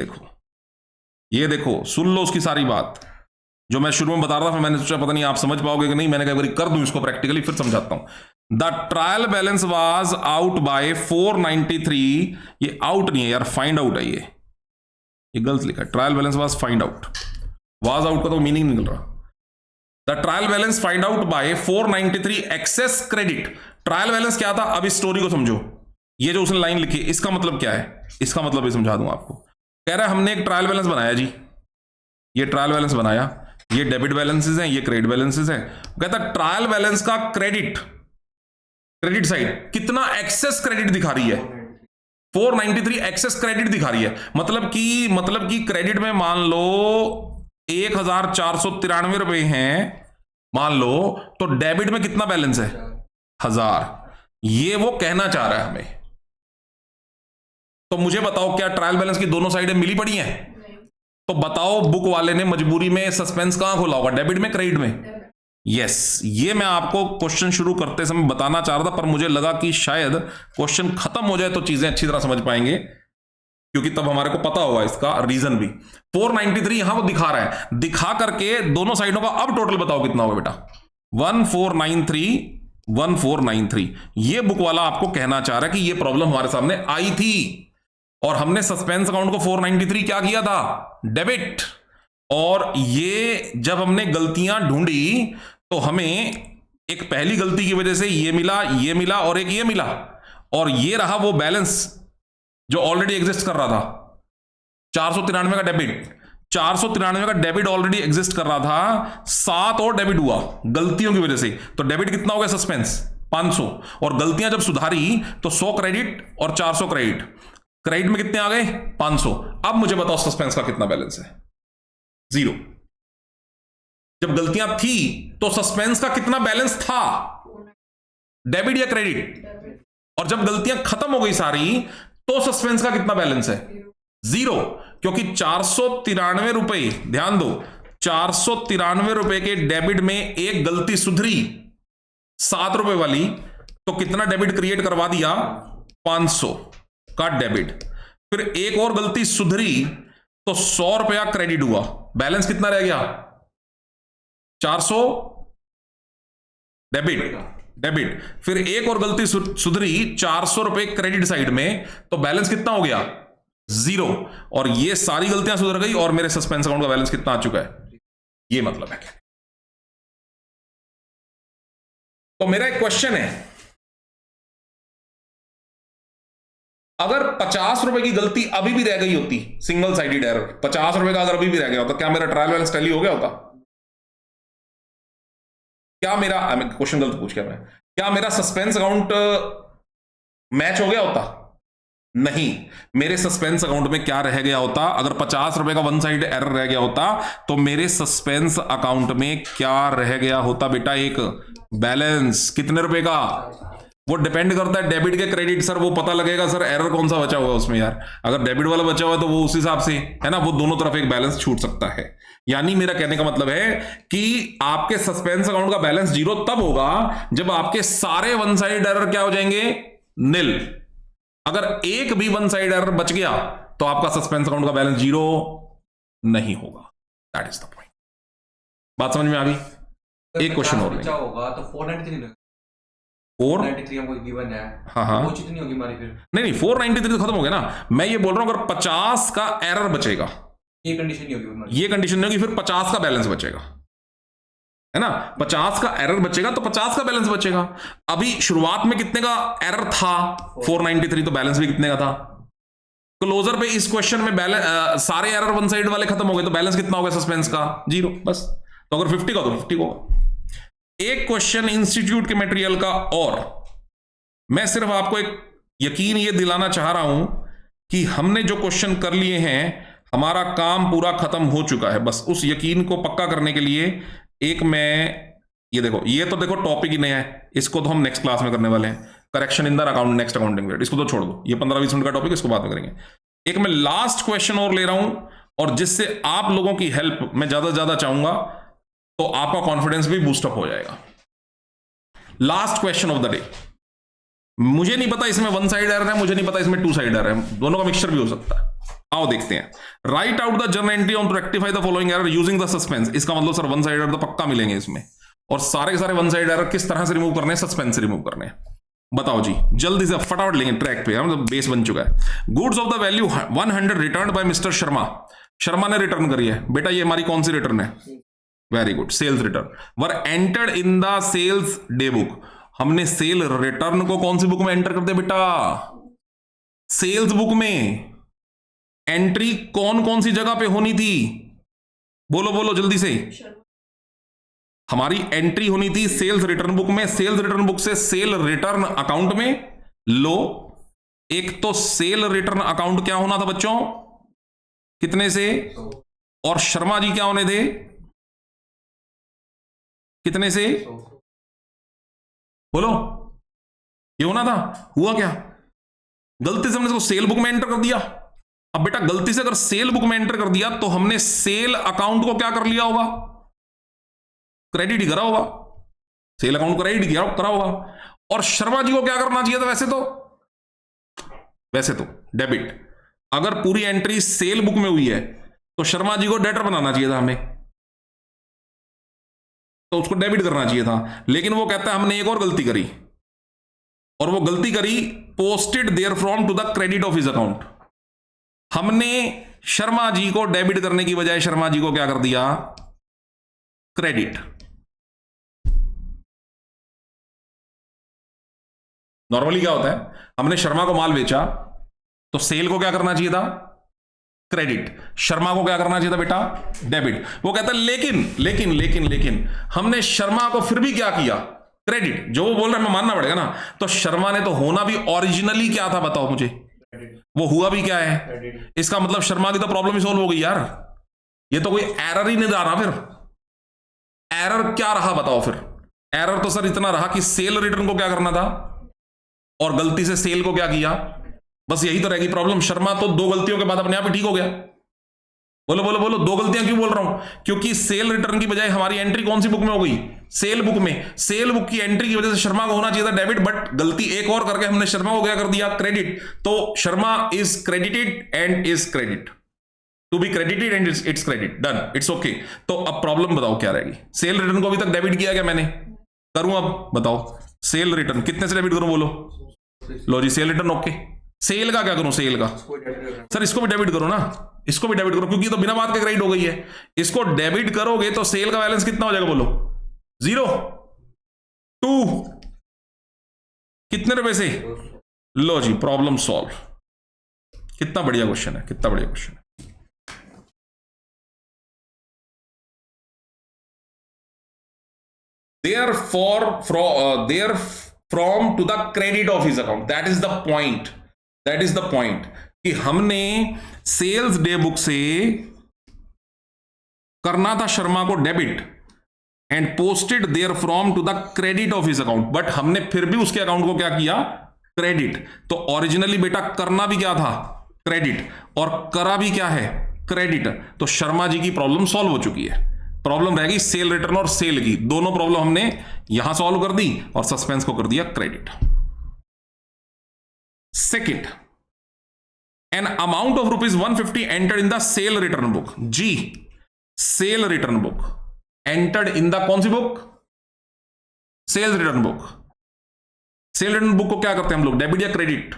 देखो सुन लो उसकी सारी बात जो मैं शुरू में बता रहा था। फिर मैंने सोचा पता नहीं आप समझ पाओगे कि नहीं, मैंने कहा कर दूं इसको प्रैक्टिकली, फिर समझाता हूं। The trial balance was out by 493। ये आउट नहीं है यार, फाइंड आउट है। ये गलत लिखा है। Trial balance was find out. Was out का तो मीनिंग निकल रहा। The trial balance find out by 493 excess credit. Trial balance क्या था? अब इस स्टोरी को समझो। ये जो उसने लाइन लिखी इसका मतलब क्या है? इसका मतलब ये समझा दूंगा आपको। कह रहा है हमने एक ट्रायल बैलेंस बनाया जी, ये ट्रायल बैलेंस बनाया, ये डेबिट बैलेंसेस हैं, ये क्रेडिट बैलेंसेस हैं। कहता ट्रायल बैलेंस का क्रेडिट साइड कितना एक्सेस क्रेडिट दिखा रही है? 493 एक्सेस क्रेडिट दिखा रही है। मतलब कि क्रेडिट में मान लो 1493 रुपए हैं मान लो, तो डेबिट में कितना बैलेंस है? 1000। ये वो कहना चाह रहा है हमें। तो मुझे बताओ क्या ट्रायल बैलेंस की दोनों साइडें मिली पड़ी हैं? तो बताओ बुक वाले ने मजबूरी में सस्पेंस कहां खोला होगा? डेबिट में, क्रेडिट में? यस। ये मैं आपको क्वेश्चन शुरू करते समय बताना चाह रहा था, पर मुझे लगा कि शायद क्वेश्चन खत्म हो जाए तो चीजें अच्छी तरह समझ पाएंगे, क्योंकि तब हमारे को पता होगा इसका रीजन भी। 493 यहां वो दिखा रहा है, दिखा करके दोनों साइडों का अब टोटल बताओ कितना होगा बेटा? 1493। ये बुक वाला आपको कहना चाह रहा है कि ये प्रॉब्लम हमारे सामने आई थी और हमने सस्पेंस अकाउंट को 493 क्या किया था? डेबिट। और ये जब हमने गलतियां ढूंढी तो हमें एक पहली गलती की वजह से ये मिला और एक ये मिला, और ये रहा वो बैलेंस जो ऑलरेडी एग्जिस्ट कर रहा था 493 का डेबिट। 493 का डेबिट ऑलरेडी एग्जिस्ट कर रहा था, 7 और डेबिट हुआ गलतियों की वजह से, तो डेबिट कितना हो गया सस्पेंस 500, और गलतियां जब सुधारी तो 100 क्रेडिट और 400 क्रेडिट, क्रेडिट में कितने आ गए 500। अब मुझे बताओ सस्पेंस का कितना बैलेंस है, 0। जब गलतियां थी तो सस्पेंस का कितना बैलेंस था, डेबिट या क्रेडिट, और जब गलतियां खत्म हो गई सारी तो सस्पेंस का कितना बैलेंस है 0, क्योंकि 493 रुपए, ध्यान दो 493 रुपए के डेबिट में एक गलती सुधरी 7 रुपए वाली, तो कितना डेबिट क्रिएट करवा दिया 500 का डेबिट, फिर एक और गलती सुधरी तो 100 रुपया क्रेडिट हुआ, बैलेंस कितना रह गया 400 डेबिट, फिर एक और गलती सुधरी 400 रुपए क्रेडिट साइड में, तो बैलेंस कितना हो गया 0, और ये सारी गलतियां सुधर गई और मेरे सस्पेंस अकाउंट का बैलेंस कितना आ चुका है, ये मतलब है। तो मेरा एक क्वेश्चन है, अगर 50 रुपए की गलती अभी भी रह गई होती, सिंगल साइडेड एरर 50 रुपए का अगर अभी भी रह गया होता, क्या मेरा ट्रायल बैलेंस टैली हो गया होता, क्या मेरा, क्वेश्चन गलत पूछ गया मैं, क्या मेरा सस्पेंस अकाउंट मैच हो गया होता, नहीं, मेरे सस्पेंस अकाउंट में क्या रह गया होता, अगर 50 रुपए का वन साइड एरर रह गया होता तो मेरे सस्पेंस अकाउंट में क्या रह गया होता बेटा, एक बैलेंस, कितने रुपए का, वो डिपेंड करता है डेबिट के क्रेडिट, सर वो पता लगेगा सर एरर कौन सा बचा हुआ है उसमें यार, अगर डेबिट वाला बचा हुआ है तो वो उस हिसाब से है ना, वो दोनों तरफ एक बैलेंस छूट सकता है। यानी मेरा कहने का मतलब है कि आपके सस्पेंस अकाउंट का बैलेंस 0 तब होगा जब आपके सारे वन साइड एरर क्या हो जाएंगे, निल। अगर एक भी वन साइड एरर बच गया तो आपका सस्पेंस अकाउंट का बैलेंस 0 नहीं होगा, दैट इज द पॉइंट। बात समझ में आ गई? एक क्वेश्चन और बचा होगा तो 493 493 हमको गिवन है, हाँ वो कितनी होगी हमारी फिर, नहीं 493 तो खत्म हो गया ना, मैं ये बोल रहा हूं अगर 50 का एरर बचेगा, ये कंडीशन नहीं होगी हमारी, ये कंडीशन नहीं होगी, फिर 50 का बैलेंस बचेगा, है ना, 50 का एरर बचेगा तो 50 का बैलेंस बचेगा। अभी शुरुआत में कितने का एरर था 493, तो बैलेंस भी कितने का था, क्लोजर पे इस क्वेश्चन में बैलेंस सारे एरर वन साइड वाले खत्म हो गए तो बैलेंस कितना हो गया सस्पेंस का 0 बस। तो अगर 50 का तो 50 को। एक क्वेश्चन इंस्टीट्यूट के मटेरियल का, और मैं सिर्फ आपको एक यकीन ये दिलाना चाह रहा हूं कि हमने जो क्वेश्चन कर लिए हैं हमारा काम पूरा खत्म हो चुका है, बस उस यकीन को पक्का करने के लिए एक मैं ये देखो, ये तो देखो टॉपिक ही नया है, इसको तो हम नेक्स्ट क्लास में करने वाले हैं, correction in the account next accounting period, इसको तो छोड़ दो, ये 15-20 मिनट का टॉपिक, इसको बाद में करेंगे। एक मैं लास्ट क्वेश्चन और ले रहा हूं, और जिससे आप लोगों की हेल्प मैं ज्यादा से ज्यादा चाहूंगा, तो आपका कॉन्फिडेंस भी बूस्टअप हो जाएगा। Last question of the day, मुझे नहीं पता इसमें वन साइड एरर है, मुझे नहीं पता इसमें टू साइड एरर है, दोनों का मिक्सचर भी हो सकता है। आओ देखते हैं। Write out the journal entry on to rectify the following error using the suspense. इसका मतलब सर वन साइड एरर तो पक्का मिलेंगे इसमें, और सारे के सारे वन साइड एरर किस तरह से रिमूव करने हैं, सस्पेंस से रिमूव करने हैं। बताओ जी, जल्दी से फटाफट लेंगे, ट्रैक पे हम बेस बन चुका है। Goods of the value 100 return by mister Sharma, Sharma ने रिटर्न करी है बेटा, ये हमारी कौन सी रिटर्न है, very good, sales return, were entered in the sales day book. हमने सेल रिटर्न को कौन सी बुक में एंटर कर दिया बेटा, सेल्स बुक में। एंट्री कौन कौन सी जगह पे होनी थी, बोलो बोलो जल्दी से, हमारी एंट्री होनी थी सेल्स रिटर्न बुक में, सेल्स रिटर्न बुक से सेल रिटर्न अकाउंट में लो। एक तो सेल रिटर्न अकाउंट क्या होना था बच्चों, कितने से, और शर्मा जी क्या होने थे, कितने से, बोलो, ये होना था, हुआ क्या, गलती से हमने इसको सेल बुक में एंटर कर दिया। अब बेटा गलती से अगर सेल बुक में एंटर कर दिया तो हमने सेल अकाउंट को क्या कर लिया होगा, क्रेडिट ही करा होगा, सेल अकाउंट क्रेडिट करा होगा, और शर्मा जी को क्या करना चाहिए था, वैसे तो डेबिट। अगर पूरी एंट्री सेल बुक में हुई है तो शर्मा जी को डेटर बनाना चाहिए था हमें, तो उसको डेबिट करना चाहिए था, लेकिन वो कहता है हमने एक और गलती करी, और वो गलती करी posted there from to the credit of his account. हमने शर्मा जी को डेबिट करने की बजाय शर्मा जी को क्या कर दिया, क्रेडिट। नॉर्मली क्या होता है, हमने शर्मा को माल बेचा तो सेल को क्या करना चाहिए था, क्रेडिट। शर्मा को क्या करना चाहिए था बेटा? डेबिट। वो कहता है लेकिन हमने शर्मा को फिर भी क्या किया? क्रेडिट। जो वो बोल रहा है मैं मानना पड़ेगा ना। तो शर्मा ने तो होना भी ओरिजिनली क्या था बताओ मुझे? वो हुआ भी क्या है? इसका मतलब शर्मा की तो प्रॉब्लम ही सोल्व हो गई यार। ये तो कोई एरर ही नहीं रहा। फिर एरर क्या रहा बताओ? फिर एरर तो सर इतना रहा कि सेल रिटर्न को क्या करना था और गलती से सेल को क्या किया। बस यही तो रहेगी प्रॉब्लम। शर्मा तो दो गलतियों के बाद अपने आप ही ठीक हो गया। बोलो बोलो बोलो, दो गलतियां क्यों बोल रहा हूं? क्योंकि सेल रिटर्न की बजाय हमारी एंट्री कौन सी बुक में हो गई? सेल बुक में। सेल बुक की एंट्री की वजह से शर्मा को होना चाहिए था डेबिट, बट गलती एक और करके हमने शर्मा को क्या कर दिया? क्रेडिट। तो Sharma is credited and is credit to be credited and it's credit. Done, it's okay. तो अब प्रॉब्लम बताओ क्या रहेगी? सेल रिटर्न को अभी तक डेबिट किया क्या मैंने? करूं अब बताओ? सेल रिटर्न कितने से डेबिट करूं बोलो? लो जी, सेल रिटर्न ओके। सेल का क्या करूं? सेल का सर इसको भी डेबिट करो ना, इसको भी डेबिट करो क्योंकि तो बिना बात के क्रेडिट हो गई है। इसको डेबिट करोगे तो सेल का बैलेंस कितना हो जाएगा बोलो? 0 2 कितने रुपए से? लो जी, प्रॉब्लम सॉल्व। कितना बढ़िया क्वेश्चन है, कितना बढ़िया क्वेश्चन है। There from to the credit of his account. That is the point. That is the point. कि हमने सेल्स डे बुक से करना था शर्मा को debit and posted there from to the credit of his account, but हमने फिर भी उसके अकाउंट को क्या किया? क्रेडिट। तो ओरिजिनली बेटा करना भी क्या था? क्रेडिट, और करा भी क्या है? क्रेडिट। तो शर्मा जी की प्रॉब्लम सॉल्व हो चुकी है। प्रॉब्लम रहेगी सेल रिटर्न और सेल की। दोनों प्रॉब्लम हमने यहां सॉल्व कर दी और सस्पेंस को कर दिया credit. Second, an amount of ₹150 entered in the sale return book. जी, sale return book entered in the कौन सी book? Sales return book. Sale return book को क्या करते हैं हम लोग? डेबिट या credit?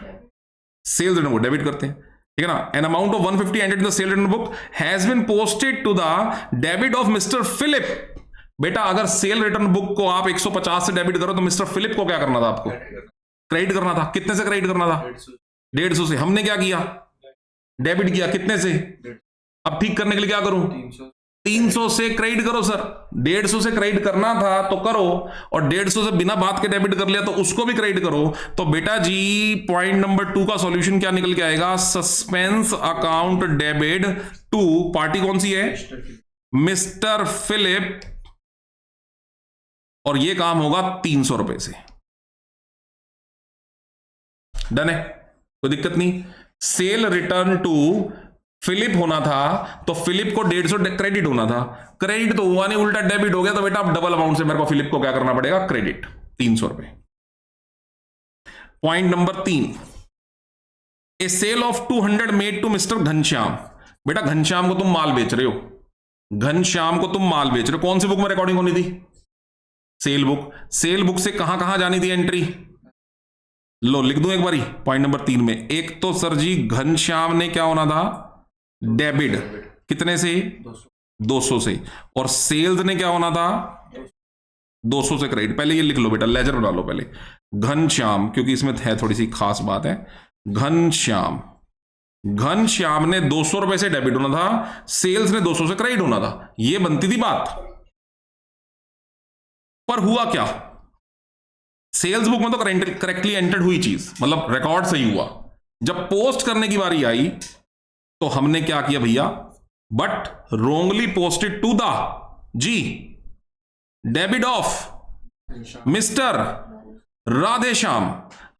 Sales return book debit करते हैं, ठीक है ना। An amount of 150 entered in the sale return book has been posted to the debit of mister Philip. बेटा अगर सेल रिटर्न बुक को आप 150 से डेबिट करो तो मिस्टर फिलिप को क्या करना था? आपको क्रेडिट करना था। कितने से क्रेडिट करना था? 150 से। हमने क्या किया? डेबिट किया। कितने से? अब ठीक करने के लिए क्या करूं? 300 से क्रेडिट करो सर। 150 से क्रेडिट करना था तो करो, और 150 से बिना बात के डेबिट कर लिया तो उसको भी क्रेडिट करो। तो बेटा जी पॉइंट नंबर 2 का सॉल्यूशन क्या निकल के आएगा? Suspense account debit to party कौन सी है? मिस्टर फिलिप, और ये काम होगा 300 रुपए से। डन है, कोई दिक्कत नहीं। सेल रिटर्न टू फिलिप होना था तो फिलिप को 150 क्रेडिट होना था। क्रेडिट तो हुआ नहीं, उल्टा डेबिट हो गया। तो बेटा अब डबल अमाउंट से मेरे को फिलिप को क्या करना पड़ेगा? क्रेडिट 300 रुपए। Point number 3, a sale of 200 made to mister Ghanshyam. बेटा घनश्याम को तुम माल बेच रहे हो, घनश्याम को तुम माल बेच रहे हो। कौन सी बुक में रिकॉर्डिंग होनी थी? Cell book. सेल बुक से कहां कहां जानी थी एंट्री? लो लिख दूं एक बारी पॉइंट नंबर 3 में। एक तो सर जी घनश्याम ने क्या होना था? डेबिट। कितने से? 200 से। और सेल्स ने क्या होना था? 200 से क्रेडिट। पहले ये लिख लो बेटा, लेजर बना लो पहले। घनश्याम, क्योंकि इसमें है थोड़ी सी खास बात है। घनश्याम, घनश्याम ने 200 रुपए से डेबिट होना था, सेल्स ने 200 से क्रेडिट होना था। ये बनती थी बात। पर हुआ क्या? सेल्स बुक में तो करेक्टली एंटर्ड हुई चीज, मतलब रिकॉर्ड सही हुआ। जब पोस्ट करने की बारी आई तो हमने क्या किया भैया? But wrongly posted to the G debit of mister Radheshyam.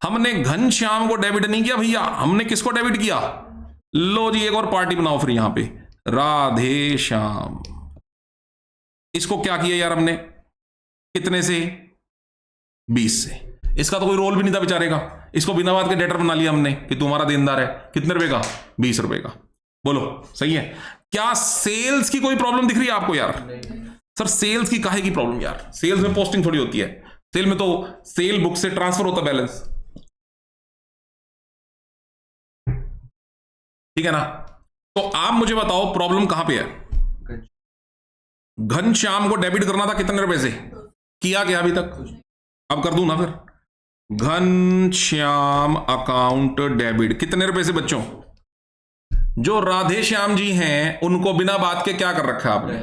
हमने घनश्याम को डेबिट नहीं किया भैया, हमने किसको डेबिट किया? लो जी एक और पार्टी बनाओ फिर यहां पे, राधेश्याम। इसको क्या किया यार हमने? कितने से? 20 से। इसका तो कोई रोल भी नहीं था बेचारे का। इसको बिना बात के डेटर बना लिया हमने कि तुम्हारा देनदार है। कितने रुपए का? 20 रुपए का। बोलो सही है? क्या सेल्स की कोई प्रॉब्लम दिख रही है आपको यार? सर सेल्स की काहे की प्रॉब्लम यार? सेल्स में पोस्टिंग थोड़ी होती है। सेल में तो सेल बुक से ट्रांसफर होता बैलेंस, ठीक है ना। तो आप मुझे बताओ प्रॉब्लम कहां पे है? घनश्याम को डेबिट करना था कितने रुपए से? किया क्या अभी तक? अब कर दूं ना फिर। घनश्याम अकाउंट डेबिट कितने रुपए से बच्चों? जो राधे श्याम जी हैं उनको बिना बात के क्या कर रखा है आपने?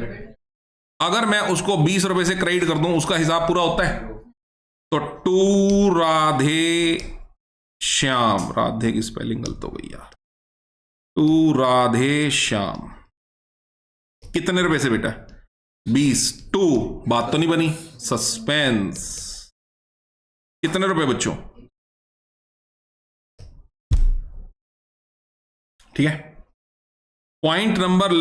अगर मैं उसको 20 रुपए से क्रेडिट कर दूं उसका हिसाब पूरा होता है। तो टू राधे श्याम, राधे की स्पेलिंग गलत हो गई यार, टू राधे श्याम कितने रुपए से बेटा? 20। टू, बात तो नहीं बनी, सस्पेंस। कितने रुपए बच्चों? ठीक है। पॉइंट नंबर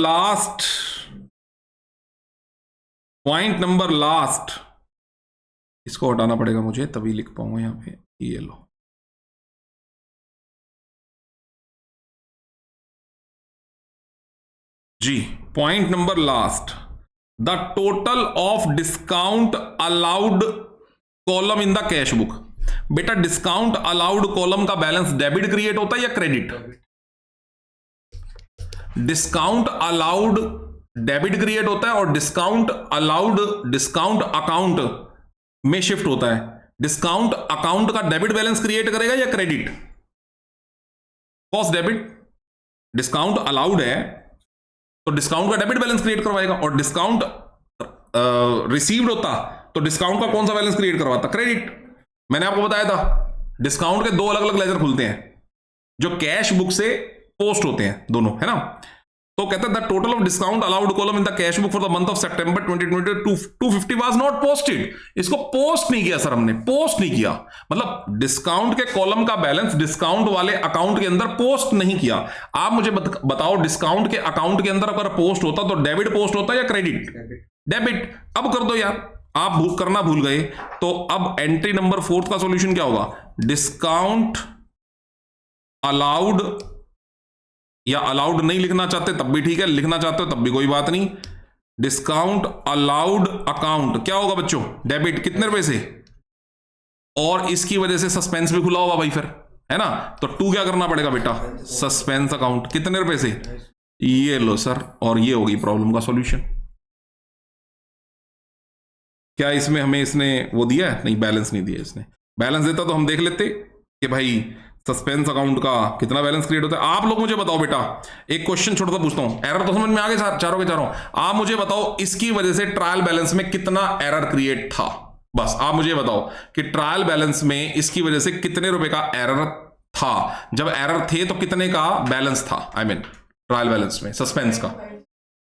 लास्ट, इसको हटाना पड़ेगा मुझे तभी लिख पाऊंगा यहां पे। ये लो, जी point number last, the total of discount allowed column in the cash book. बेटा डिस्काउंट अलाउड कॉलम का बैलेंस डेबिट क्रिएट होता है या credit? Discount allowed debit create होता है और डिस्काउंट अलाउड डिस्काउंट अकाउंट में शिफ्ट होता है। डिस्काउंट अकाउंट का डेबिट बैलेंस क्रिएट करेगा या credit? Cost debit. Discount allowed है तो डिस्काउंट का डेबिट बैलेंस क्रिएट करवाएगा, और डिस्काउंट रिसीव्ड होता तो डिस्काउंट का कौन सा बैलेंस क्रिएट करवाता? क्रेडिट। मैंने आपको बताया था डिस्काउंट के दो अलग अलग लेजर खुलते हैं जो कैश बुक से पोस्ट होते हैं दोनों, है ना। तो कहता है the total of discount allowed column in the cash book for the month of September 2022 250 was not posted. इसको पोस्ट नहीं किया सर, हमने पोस्ट नहीं किया, मतलब डिस्काउंट के कॉलम का बैलेंस डिस्काउंट वाले अकाउंट के अंदर पोस्ट नहीं किया। आप मुझे बताओ डिस्काउंट के अकाउंट के अंदर अगर पोस्ट होता तो डेबिट पोस्ट होता या क्रेडिट? डेबिट। अब कर दो यार, आप करना भूल गए तो अब एंट्री नंबर 4 का सॉल्यूशन क्या होगा? डिस्काउंट अलाउड, या अलाउड नहीं लिखना चाहते तब भी ठीक है, लिखना चाहते हो तब भी कोई बात नहीं। डिस्काउंट अलाउड अकाउंट क्या होगा बच्चों? डेबिट। कितने रुपए से? और इसकी वजह से सस्पेंस भी खुला होगा भाई फिर, है ना। तो टू क्या करना पड़ेगा बेटा? Suspense account. कितने रुपए से? ये लो सर, और ये होगी प्रॉब्लम का सॉल्यूशन। क्या इसमें हमें इसने वो दिया है? नहीं, बैलेंस नहीं दिया इसने। बैलेंस देता तो हम देख लेते कि भाई सस्पेंस अकाउंट का कितना बैलेंस क्रिएट होता है। आप लोग मुझे बताओ बेटा, एक क्वेश्चन छोटा सा पूछता हूं, एरर तो समझ में आ गए चारों के चारों। आप मुझे बताओ इसकी वजह से ट्रायल बैलेंस में कितना एरर क्रिएट था। बस आप मुझे बताओ कि ट्रायल बैलेंस में इसकी वजह से कितने रुपए का एरर था। जब एरर थे तो कितने का बैलेंस था? आई मीन ट्रायल बैलेंस में सस्पेंस का